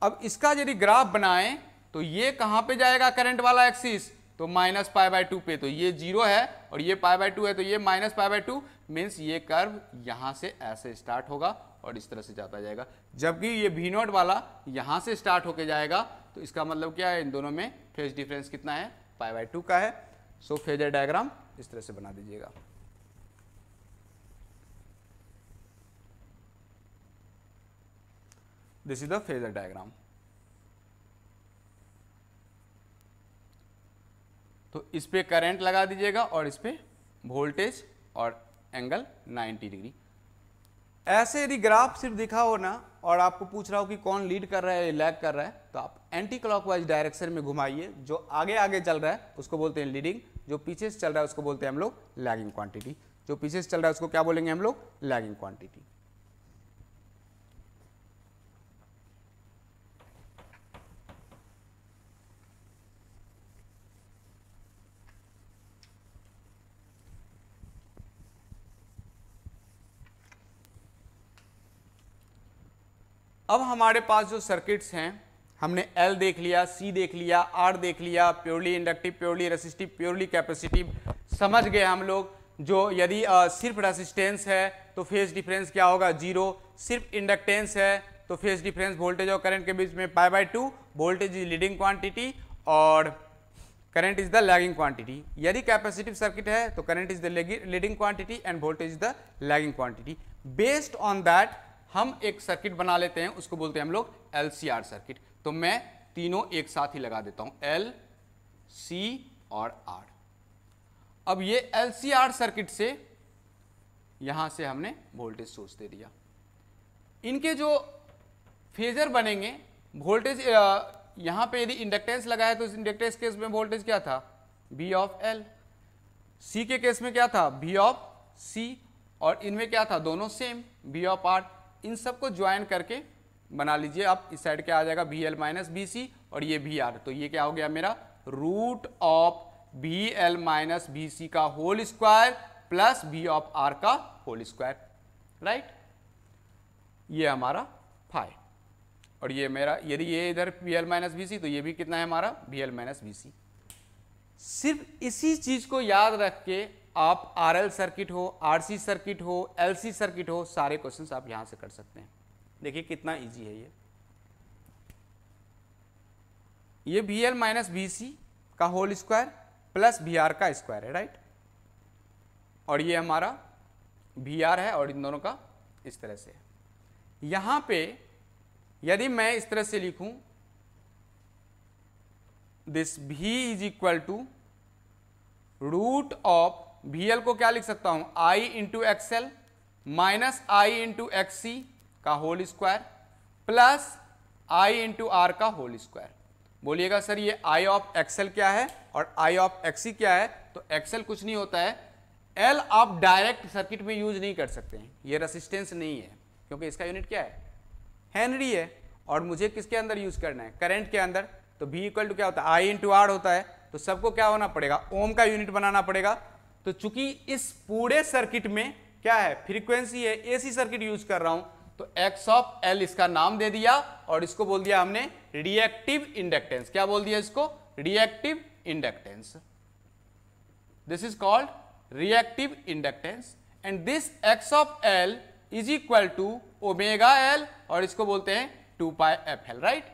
अब इसका यदि ग्राफ बनाएं तो ये कहां पे जाएगा करंट वाला एक्सिस, तो माइनस पाई बाय 2 पे, तो ये 0 है और ये पाई बाय 2 है तो ये माइनस पाई बाय 2, मीन्स ये कर्व यहां से ऐसे स्टार्ट होगा और इस तरह से जाता जाएगा, जबकि ये वी नॉट वाला यहां से स्टार्ट होके जाएगा, तो इसका मतलब क्या है इन दोनों में फेज डिफरेंस कितना है पाई बाय 2 का है। सो फेजर डायग्राम इस तरह से बना दीजिएगा। This is the phasor diagram. तो इस पे करंट लगा दीजिएगा और इस पे वोल्टेज और एंगल 90 डिग्री। ऐसे यदि ग्राफ सिर्फ दिखा हो ना और आपको पूछ रहा हो कि कौन लीड कर रहा है लैग कर रहा है, तो आप एंटी क्लॉकवाइज डायरेक्शन में घुमाइए, जो आगे आगे चल रहा है उसको बोलते हैं लीडिंग, जो पीछे से चल रहा है उसको बोलते हैं हम लोग लैगिंग क्वांटिटी, जो पीछे से चल रहा है उसको क्या बोलेंगे हम लोग लैगिंग क्वांटिटी। अब हमारे पास जो सर्किट्स हैं, हमने L देख लिया, C देख लिया, R देख लिया, purely inductive, purely resistive, purely capacitive समझ गए हम लोग। जो यदि सिर्फ रेसिस्टेंस है तो फेज डिफरेंस क्या होगा 0, सिर्फ इंडक्टेंस है तो फेज डिफरेंस वोल्टेज और करंट के बीच में pi by 2, voltage is leading quantity और current is the lagging quantity. यदि कैपेसिटिव सर्किट है तो current is the leading quantity and voltage is the lagging quantity. Based on that हम एक सर्किट बना लेते हैं, उसको बोलते हैं हम लोग LCR सर्किट। तो मैं तीनों एक साथ ही लगा देता हूं L, C और R। अब ये LCR सर्किट से यहां से हमने वोल्टेज सोर्स दे दिया, इनके जो फेजर बनेंगे वोल्टेज, यहां पे यदि इंडक्टेंस लगाया तो इस इंडक्टेंस केस में वोल्टेज क्या था V ऑफ L, C के केस में क्या था V ऑफ C और इनमें क्या था दोनों सेम V ऑफ R। इन सबको ज्वाइन करके बना लीजिए आप, इस साइड क्या आ जाएगा VL माइनस BC और ये VR, तो ये क्या हो गया मेरा root of VL minus BC का whole square plus V of R का होल स्क्वायर, राइट। ये हमारा फाइ, और ये मेरा यदि ये इधर VL माइनस BC तो ये भी कितना है हमारा VL माइनस BC। सिर्फ इसी चीज को याद रख के आप आरएल सर्किट हो, आरसी सर्किट हो, एलसी सर्किट हो, सारे क्वेश्चंस आप यहां से कर सकते हैं। देखिए कितना इजी है ये VL माइनस VC का होल स्क्वायर प्लस VR का स्क्वायर है, राइट। और ये हमारा VR है और इन दोनों का इस तरह से। यहां पे यदि मैं इस तरह से लिखूं, this V is equal to root of VL को क्या लिख सकता हूं, I into XL minus I into XC का whole square plus I into R का होल स्क्वायर। बोलिएगा सर ये I ऑफ एक्सएल क्या है और I ऑफ XC क्या है? तो एक्सएल कुछ नहीं होता है, L आप डायरेक्ट सर्किट में यूज नहीं कर सकते हैं, ये रेसिस्टेंस नहीं है क्योंकि इसका यूनिट क्या है, हेनरी है। और मुझे किसके अंदर यूज करना है, करंट के अंदर। तो V इक्वल टू क्या होता है, I इंटू R होता है। तो सबको क्या होना पड़ेगा, ओम का यूनिट बनाना पड़ेगा। तो चूंकि इस पूरे सर्किट में क्या है, फ्रीक्वेंसी है, AC सर्किट यूज कर रहा हूं, तो X ऑफ L इसका नाम दे दिया और इसको बोल दिया हमने रिएक्टिव इंडक्टेंस। क्या बोल दिया इसको, reactive inductance. This is called reactive inductance and this X of L is equal to omega L और इसको बोलते हैं 2 पाई FL, राइट।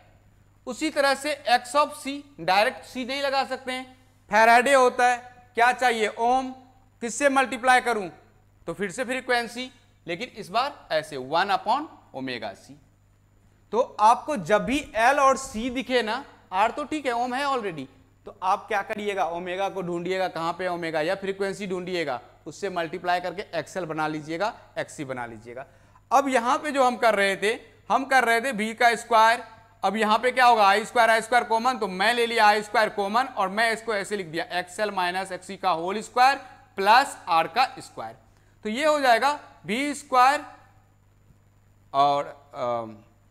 उसी तरह से X of C, direct C नहीं लगा सकते हैं, फैराडे होता है, क्या चाहिए, ओम। किससे मल्टीप्लाई करूं, तो फिर से फ्रीक्वेंसी, लेकिन इस बार ऐसे 1 अपॉन ओमेगा C। तो आपको जब भी L और C दिखे ना, R तो ठीक है, ओम है ऑलरेडी, तो आप क्या करिएगा, ओमेगा को ढूंढिएगा, कहां पे ओमेगा, या फ्रीक्वेंसी ढूंढिएगा, उससे मल्टीप्लाई करके XL बना लीजिएगा, XC बना लीजिएगा। अब यहां पे जो हम कर रहे थे V का स्क्वायर। अब यहां पे क्या होगा, आई स्क्वायर कॉमन, तो मैं ले लिया आई स्क्वायर कॉमन और मैं इसको ऐसे लिख दिया XL माइनस XC का होल स्क्वायर प्लस R का स्क्वायर। तो ये हो जाएगा V स्क्वायर और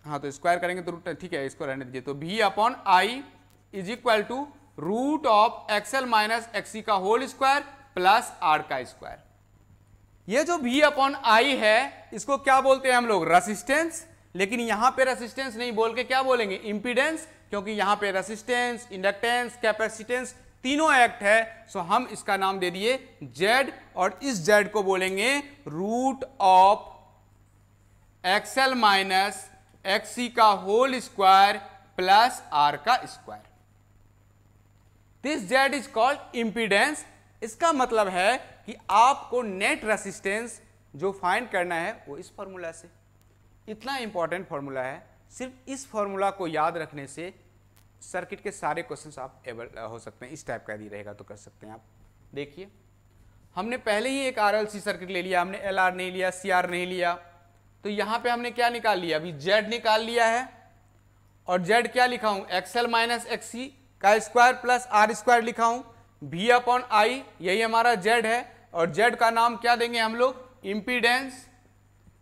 हाँ, तो स्क्वायर करेंगे तो ठीक है, इसको रहने दीजिए। तो V upon I is equal to root of XL minus XC का होल स्क्वायर प्लस R का स्क्वायर। ये जो V अपॉन आई है, इसको क्या बोलते हैं हम लोग, रेसिस्टेंस। लेकिन यहां पे रेसिस्टेंस नहीं बोल के क्या बोलेंगे, इंपीडेंस, क्योंकि यहां पे रेसिस्टेंस, इंडक्टेंस, कैपेसिटेंस तीनों एक्ट है। सो हम इसका नाम दे दिए Z और इस Z को बोलेंगे root of XL minus XC का होल स्क्वायर प्लस R का square. This Z is called impedance. इसका मतलब है कि आपको नेट रेसिस्टेंस जो फाइंड करना है वो इस फॉर्मूला से, इतना इंपॉर्टेंट फॉर्मूला है। सिर्फ इस फॉर्मूला को याद रखने से सर्किट के सारे क्वेश्चंस आप एबल हो सकते हैं। इस टाइप का यदि रहेगा तो कर सकते हैं आप। देखिए हमने पहले ही एक RLC सर्किट ले लिया, हमने LR नहीं लिया, CR नहीं लिया। तो यहां पे हमने क्या निकाल लिया, अभी Z निकाल लिया है और Z क्या लिखा हूं, XL माइनस XC का स्क्वायर प्लस R स्क्वायर लिखा हूं। V अपॉन आई यही हमारा Z है और Z का नाम क्या देंगे हम लोग, इंपीडेंस।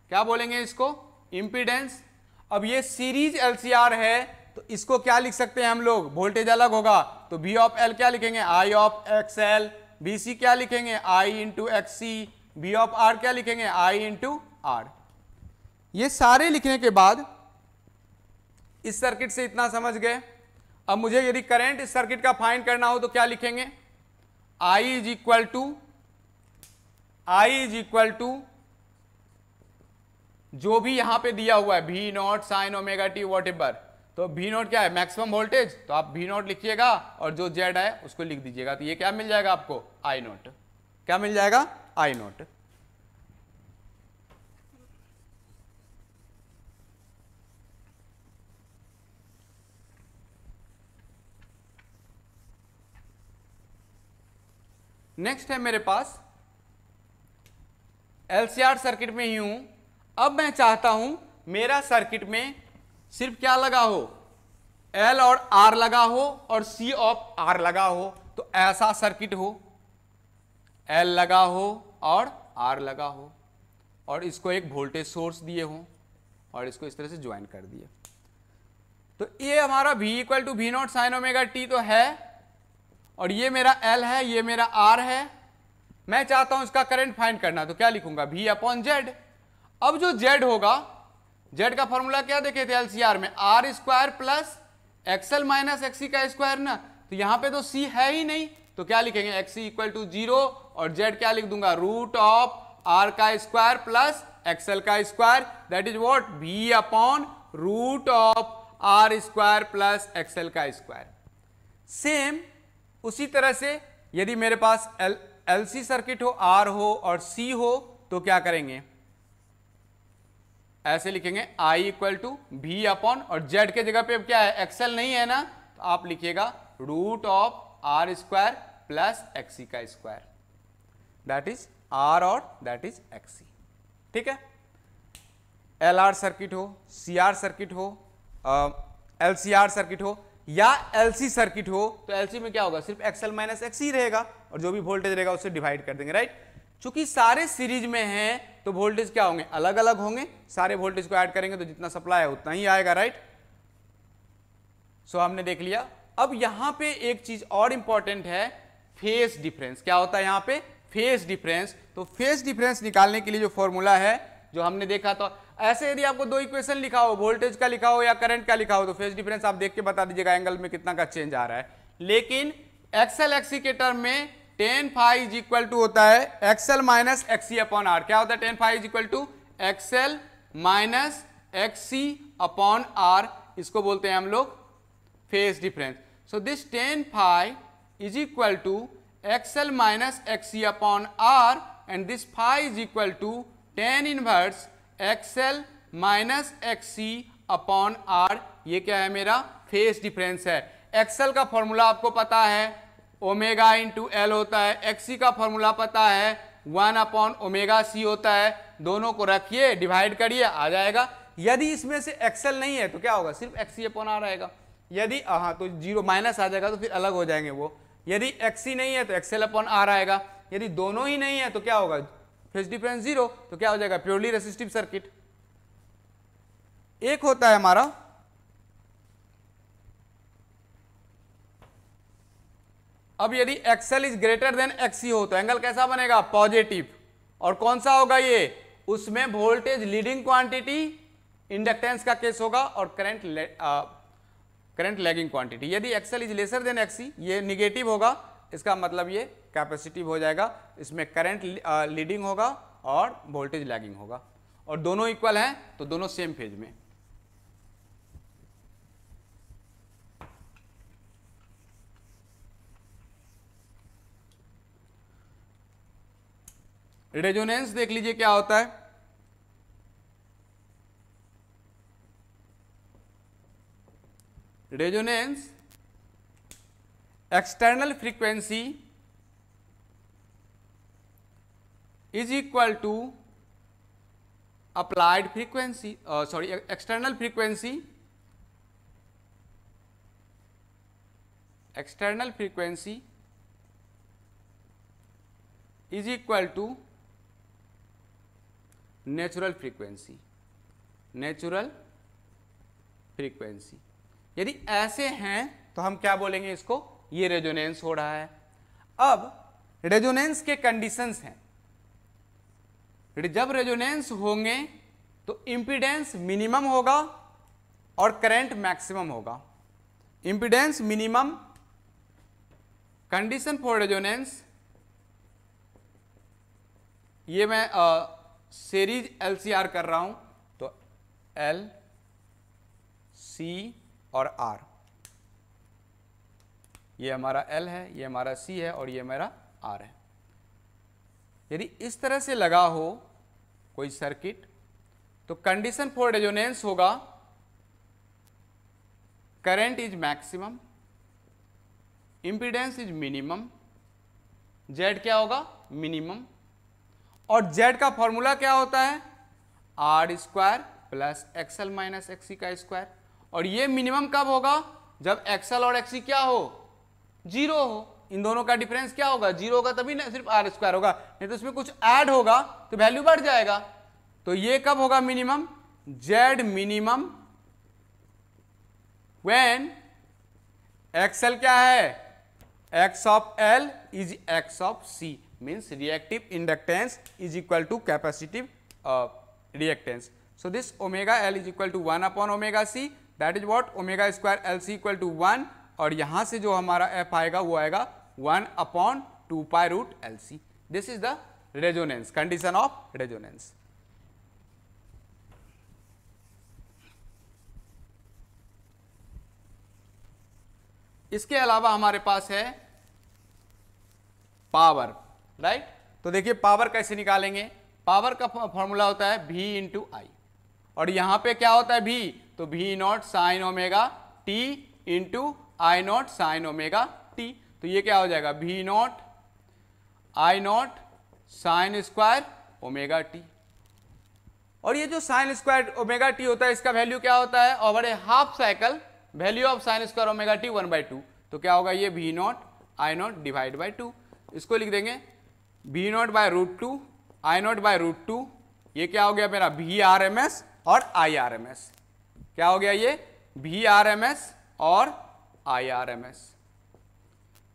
क्या बोलेंगे इसको, इंपीडेंस। अब ये सीरीज LCR है तो इसको क्या लिख सकते हैं हम लोग, वोल्टेज अलग होगा, तो V ऑफ L क्या लिखेंगे, I ऑफ XL। BC क्या लिखेंगे, I into XC। V of R क्या लिखेंगे, I इंटू R। ये सारे लिखने के बाद इस सर्किट से इतना समझ गए। अब मुझे यदि करंट इस सर्किट का फाइंड करना हो तो क्या लिखेंगे, I इज इक्वल टू जो भी यहां पे दिया हुआ है V not sine omega T what ever. तो V नॉट क्या है, मैक्सिमम वोल्टेज, तो आप V नॉट लिखिएगा और जो Z है उसको लिख दीजिएगा। तो ये क्या मिल जाएगा आपको, I नॉट। क्या मिल जाएगा, I नॉट। नेक्स्ट है मेरे पास LCR सर्किट में ही हूं। अब मैं चाहता हूं मेरा सर्किट में सिर्फ क्या लगा हो, L और R लगा हो और C ऑफ R लगा हो। तो ऐसा सर्किट हो, L लगा हो और R लगा हो और इसको एक वोल्टेज सोर्स दिए हो और इसको इस तरह से ज्वाइन कर दिए। तो ये हमारा V equal to V not sine omega T तो है और ये मेरा L है, ये मेरा R है। मैं चाहता हूं इसका करंट फाइंड करना, तो क्या लिखूंगा, V अपॉन Z। अब जो Z होगा, Z का फॉर्मूला क्या देखे थे LCR में, R square plus XL minus XC का स्क्वायर ना। तो यहां पे तो C है ही नहीं, तो क्या लिखेंगे एक्स इक्वल टू 0 और जेड क्या लिख दूंगा रूट ऑफ आर का स्क्वायर प्लस एक्सएल का square that is what v upon root of R square plus XL का स्क्वायर। सेम उसी तरह से यदि मेरे पास एलसी सर्किट हो आर हो और सी हो तो क्या करेंगे ऐसे लिखेंगे I equal to V upon और जेड के जगह पे अब क्या है एक्सएल नहीं है ना तो आप लिखिएगा root of R square plus XC का स्क्वायर दैट इज आर और दैट इज एक्सी। ठीक है, एल आर सर्किट हो सी आर सर्किट हो एल सी आर सर्किट हो या एलसी सर्किट हो तो एलसी में क्या होगा सिर्फ एक्सएल माइनस एक्सी रहेगा और जो भी वोल्टेज रहेगा उससे डिवाइड कर देंगे राइट। चूंकि सारे सीरीज में हैं तो वोल्टेज क्या होंगे अलग अलग होंगे, सारे वोल्टेज को ऐड करेंगे तो जितना सप्लाई है उतना ही आएगा राइट। सो हमने देख लिया। अब यहां पे एक चीज और इंपॉर्टेंट है फेज डिफरेंस। क्या होता है यहां पे फेज डिफरेंस। तो फेज डिफरेंस निकालने के लिए जो फॉर्मूला है जो हमने देखा था ऐसे यदि आपको दो इक्वेशन लिखा हो वोल्टेज का लिखा हो या करंट का लिखा हो तो फेज डिफरेंस आप देख के बता दीजिएगा एंगल में कितना का चेंज आ रहा है। लेकिन एक्सएल एक्सी के टर्म में tan phi is equal to होता है XL minus XC upon R. क्या होता है tan phi is equal to XL minus XC upon R, इसको बोलते हैं हम लोग phase difference. So this tan phi is equal to XL minus XC upon R and this phi is equal to tan inverse XL minus XC upon R. ये क्या है मेरा phase difference है। एक्सएल का फॉर्मूला आपको पता है omega into L होता है, एक्सी का फॉर्मूला पता है 1 अपॉन ओमेगा सी होता है। दोनों को रखिए डिवाइड करिए आ जाएगा। यदि इसमें से एक्सएल नहीं है तो क्या होगा सिर्फ एक्सी अपॉन आर आएगा। यदि हाँ तो जीरो माइनस आ जाएगा तो फिर अलग हो जाएंगे वो। यदि एक्सी नहीं है तो एक्सएल अपॉन आर आएगा। यदि दोनों ही नहीं है तो क्या होगा फेज डिफरेंस 0 तो क्या हो जाएगा प्योरली रेसिस्टिव सर्किट। एक होता है हमारा अब यदि XL is greater than XC हो तो एंगल कैसा बनेगा पॉजिटिव। और कौन सा होगा ये उसमें वोल्टेज लीडिंग क्वांटिटी इंडक्टेंस का केस होगा और करंट लैगिंग क्वांटिटी। यदि XL is lesser than XC ये निगेटिव होगा, इसका मतलब ये कैपेसिटिव हो जाएगा, इसमें करंट लीडिंग होगा और वोल्टेज लैगिंग होगा। और दोनों इक्वल हैं तो दोनों सेम फेज में। रेजोनेंस देख लीजिए क्या होता है। Resonance external frequency is equal to applied frequency sorry external frequency is equal to natural frequency. यदि ऐसे हैं तो हम क्या बोलेंगे इसको ये रेजोनेंस हो रहा है। अब रेजोनेंस के कंडीशंस हैं। जब रेजोनेंस होंगे तो इंपीडेंस मिनिमम होगा और करंट मैक्सिमम होगा। Impedance minimum condition for resonance ये मैं सीरीज एलसीआर कर रहा हूं तो एल सी और आर, ये हमारा एल है ये हमारा सी है और ये मेरा आर है। यदि इस तरह से लगा हो कोई सर्किट तो कंडीशन फॉर रेजोनेंस होगा current is maximum, impedance is minimum, Z क्या होगा मिनिमम। और जेड का फॉर्मूला क्या होता है R square plus XL minus XC का स्क्वायर। और ये मिनिमम कब होगा जब एक्सएल और एक्सी क्या हो 0 हो। इन दोनों का डिफरेंस क्या होगा 0 होगा तभी ना सिर्फ आर स्क्वायर होगा, नहीं तो इसमें कुछ ऐड होगा तो वैल्यू बढ़ जाएगा। तो ये कब होगा minimum Z minimum when XL क्या है X of L is X of C means reactive inductance is equal to capacitive reactance. So this omega L is equal to 1 upon omega C, that is what omega square LC equal to 1। और यहाँ से जो हमारा F आएगा वो आएगा 1/2 pi root LC. This is the resonance, condition of resonance. इसके अलावा हमारे पास है पावर, राइट. तो देखिए पावर कैसे निकालेंगे. पावर का फॉर्मूला होता है V इंटू आई, और यहां पे क्या होता है V, तो V not sine omega T into I not sine omega T. तो ये क्या हो जाएगा, V not I not sign square omega T. और ये जो साइन स्क्वायर ओमेगा T होता है, इसका वैल्यू क्या होता है, over a half cycle value of sine square omega T 1/2. तो क्या होगा, ये V not I not divide by 2. इसको लिख देंगे V not by root 2 I not by root 2. ये क्या हो गया मेरा VRMS और IRMS. क्या हो गया ये VRMS और IRMS.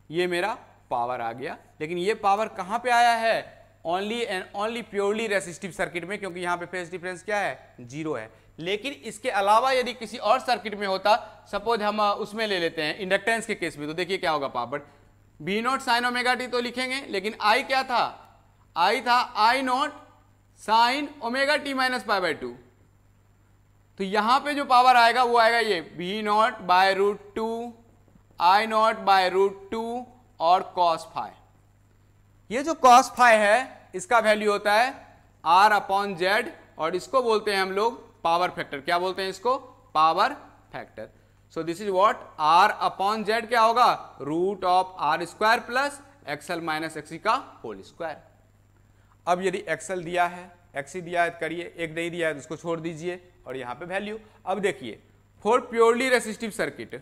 ये मेरा पावर आ गया. लेकिन ये पावर कहां पे आया है, only and only purely resistive circuit में, क्योंकि यहां पे फेज डिफरेंस क्या है, 0 है. लेकिन इसके अलावा यदि किसी और सर्किट में होता, सपोज हम उसमें ले लेते हैं इंडक्टेंस के केस में, तो देखिए क्या होगा power. V not sine omega T तो लिखेंगे, लेकिन I क्या था, I था I not sine omega T minus pi by 2. तो यहां पे जो पावर आएगा वो आएगा ये V not by root 2 I not by root 2 और कॉस फाई. ये जो कॉस फाई है इसका वैल्यू होता है R/Z, और इसको बोलते हैं हम लोग पावर फैक्टर. क्या बोलते हैं इसको, power factor. So this is what R/Z क्या होगा, root of R square plus XL minus XC का होल स्क्वायर. अब यदि XL दिया है, XC दिया है तो करिए, एक नहीं दिया है तो उसको छोड़ दीजिए, और यहां पे वैल्यू. अब देखिए फॉर प्योरली रेसिस्टिव सर्किट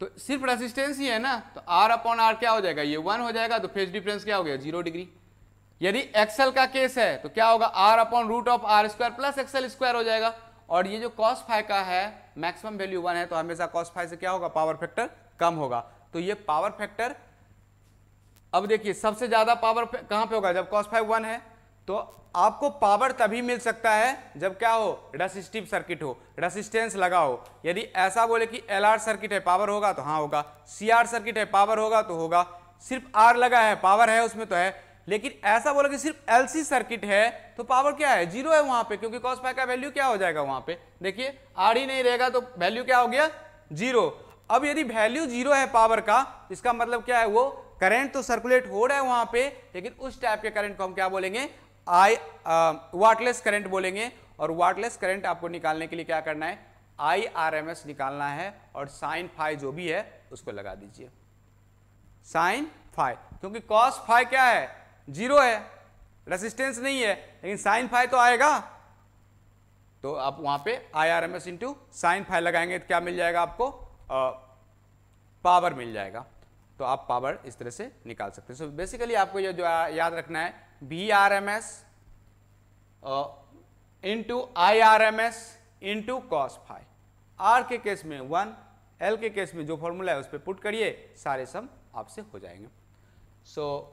तो सिर्फ रेसिस्टेंस ही है ना, तो R/R क्या हो जाएगा, ये 1 हो जाएगा. तो फेज डिफरेंस क्या हो गया, 0 डिग्री. यदि XL का केस है तो क्या होगा, root of R square plus XL square हो जाएगा. और ये जो कॉस फाई का है मैक्सिमम वैल्यू 1 है, तो हमेशा कॉस फाई से क्या होगा, पावर फैक्टर कम होगा. तो ये पावर फैक्टर, अब देखिए सबसे ज्यादा पावर कहां पे होगा, जब कॉस फाई 1 है. तो आपको पावर तभी मिल सकता है जब क्या हो, रेसिस्टिव सर्किट हो, रेसिस्टेंस लगा हो. यदि ऐसा बोले कि LR सर्किट है पावर होगा, तो हाँ होगा. CR सर्किट है पावर होगा, तो होगा. सिर्फ R लगा है पावर है उसमें, तो है. लेकिन ऐसा बोला कि सिर्फ LC सर्किट है तो पावर क्या है, 0 है वहां पे, क्योंकि कॉस फाई का वैल्यू क्या हो जाएगा वहां पे, देखिए R ही नहीं रहेगा तो वैल्यू क्या हो गया, 0. अब यदि वैल्यू 0 है पावर का, इसका मतलब क्या है, वो करंट तो सर्कुलेट हो रहा है वहां पे, लेकिन उस टाइप के करंट को हम क्या बोलेंगे, वाटलेस करंट बोलेंगे. और वाटलेस करंट आपको निकालने के लिए क्या करना है, IRMS निकालना है, और साइन फाई जो भी है उसको लगा दीजिए, साइन फाई. क्योंकि कॉस फाई क्या है, 0 है, रेसिस्टेंस नहीं है, लेकिन साइन फाई तो आएगा. तो आप वहां पे IRMS इंटू साइन फाई लगाएंगे तो क्या मिल जाएगा आपको, पावर मिल जाएगा. तो आप पावर इस तरह से निकाल सकते हैं. सो बेसिकली आपको ये जो याद रखना है, VRMS into IRMS into cos phi. R के केस में 1, L के केस में जो फॉर्मूला है उस पर पुट करिए, सारे सम आपसे हो जाएंगे. So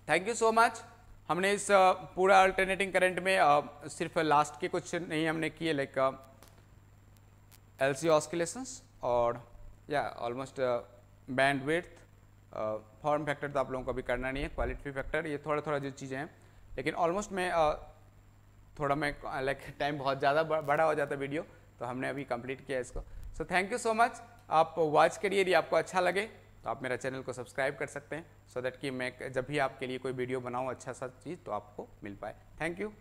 thank you so much. हमने इस पूरा अल्टरनेटिंग करंट में सिर्फ लास्ट के कुछ नहीं हमने किए, लाइक LC ऑस्किलेशंस और या almost band width, form factor तो आप लोगों को अभी करना नहीं है, क्वालिटी फैक्टर, ये थोड़ा थोड़ा जो चीज़ें हैं. लेकिन ऑलमोस्ट मैं थोड़ा मैं लाइक टाइम बहुत ज़्यादा बड़ा हो जाता वीडियो, तो हमने अभी कंप्लीट किया इसको. So thank you so much. आप वॉच करिए, यदि आपको अच्छा लगे तो आप मेरा चैनल को सब्सक्राइब कर सकते हैं, सो दैट कि मैं जब भी आपके लिए कोई वीडियो बनाऊँ अच्छा सा चीज़ तो आपको मिल पाए. Thank you.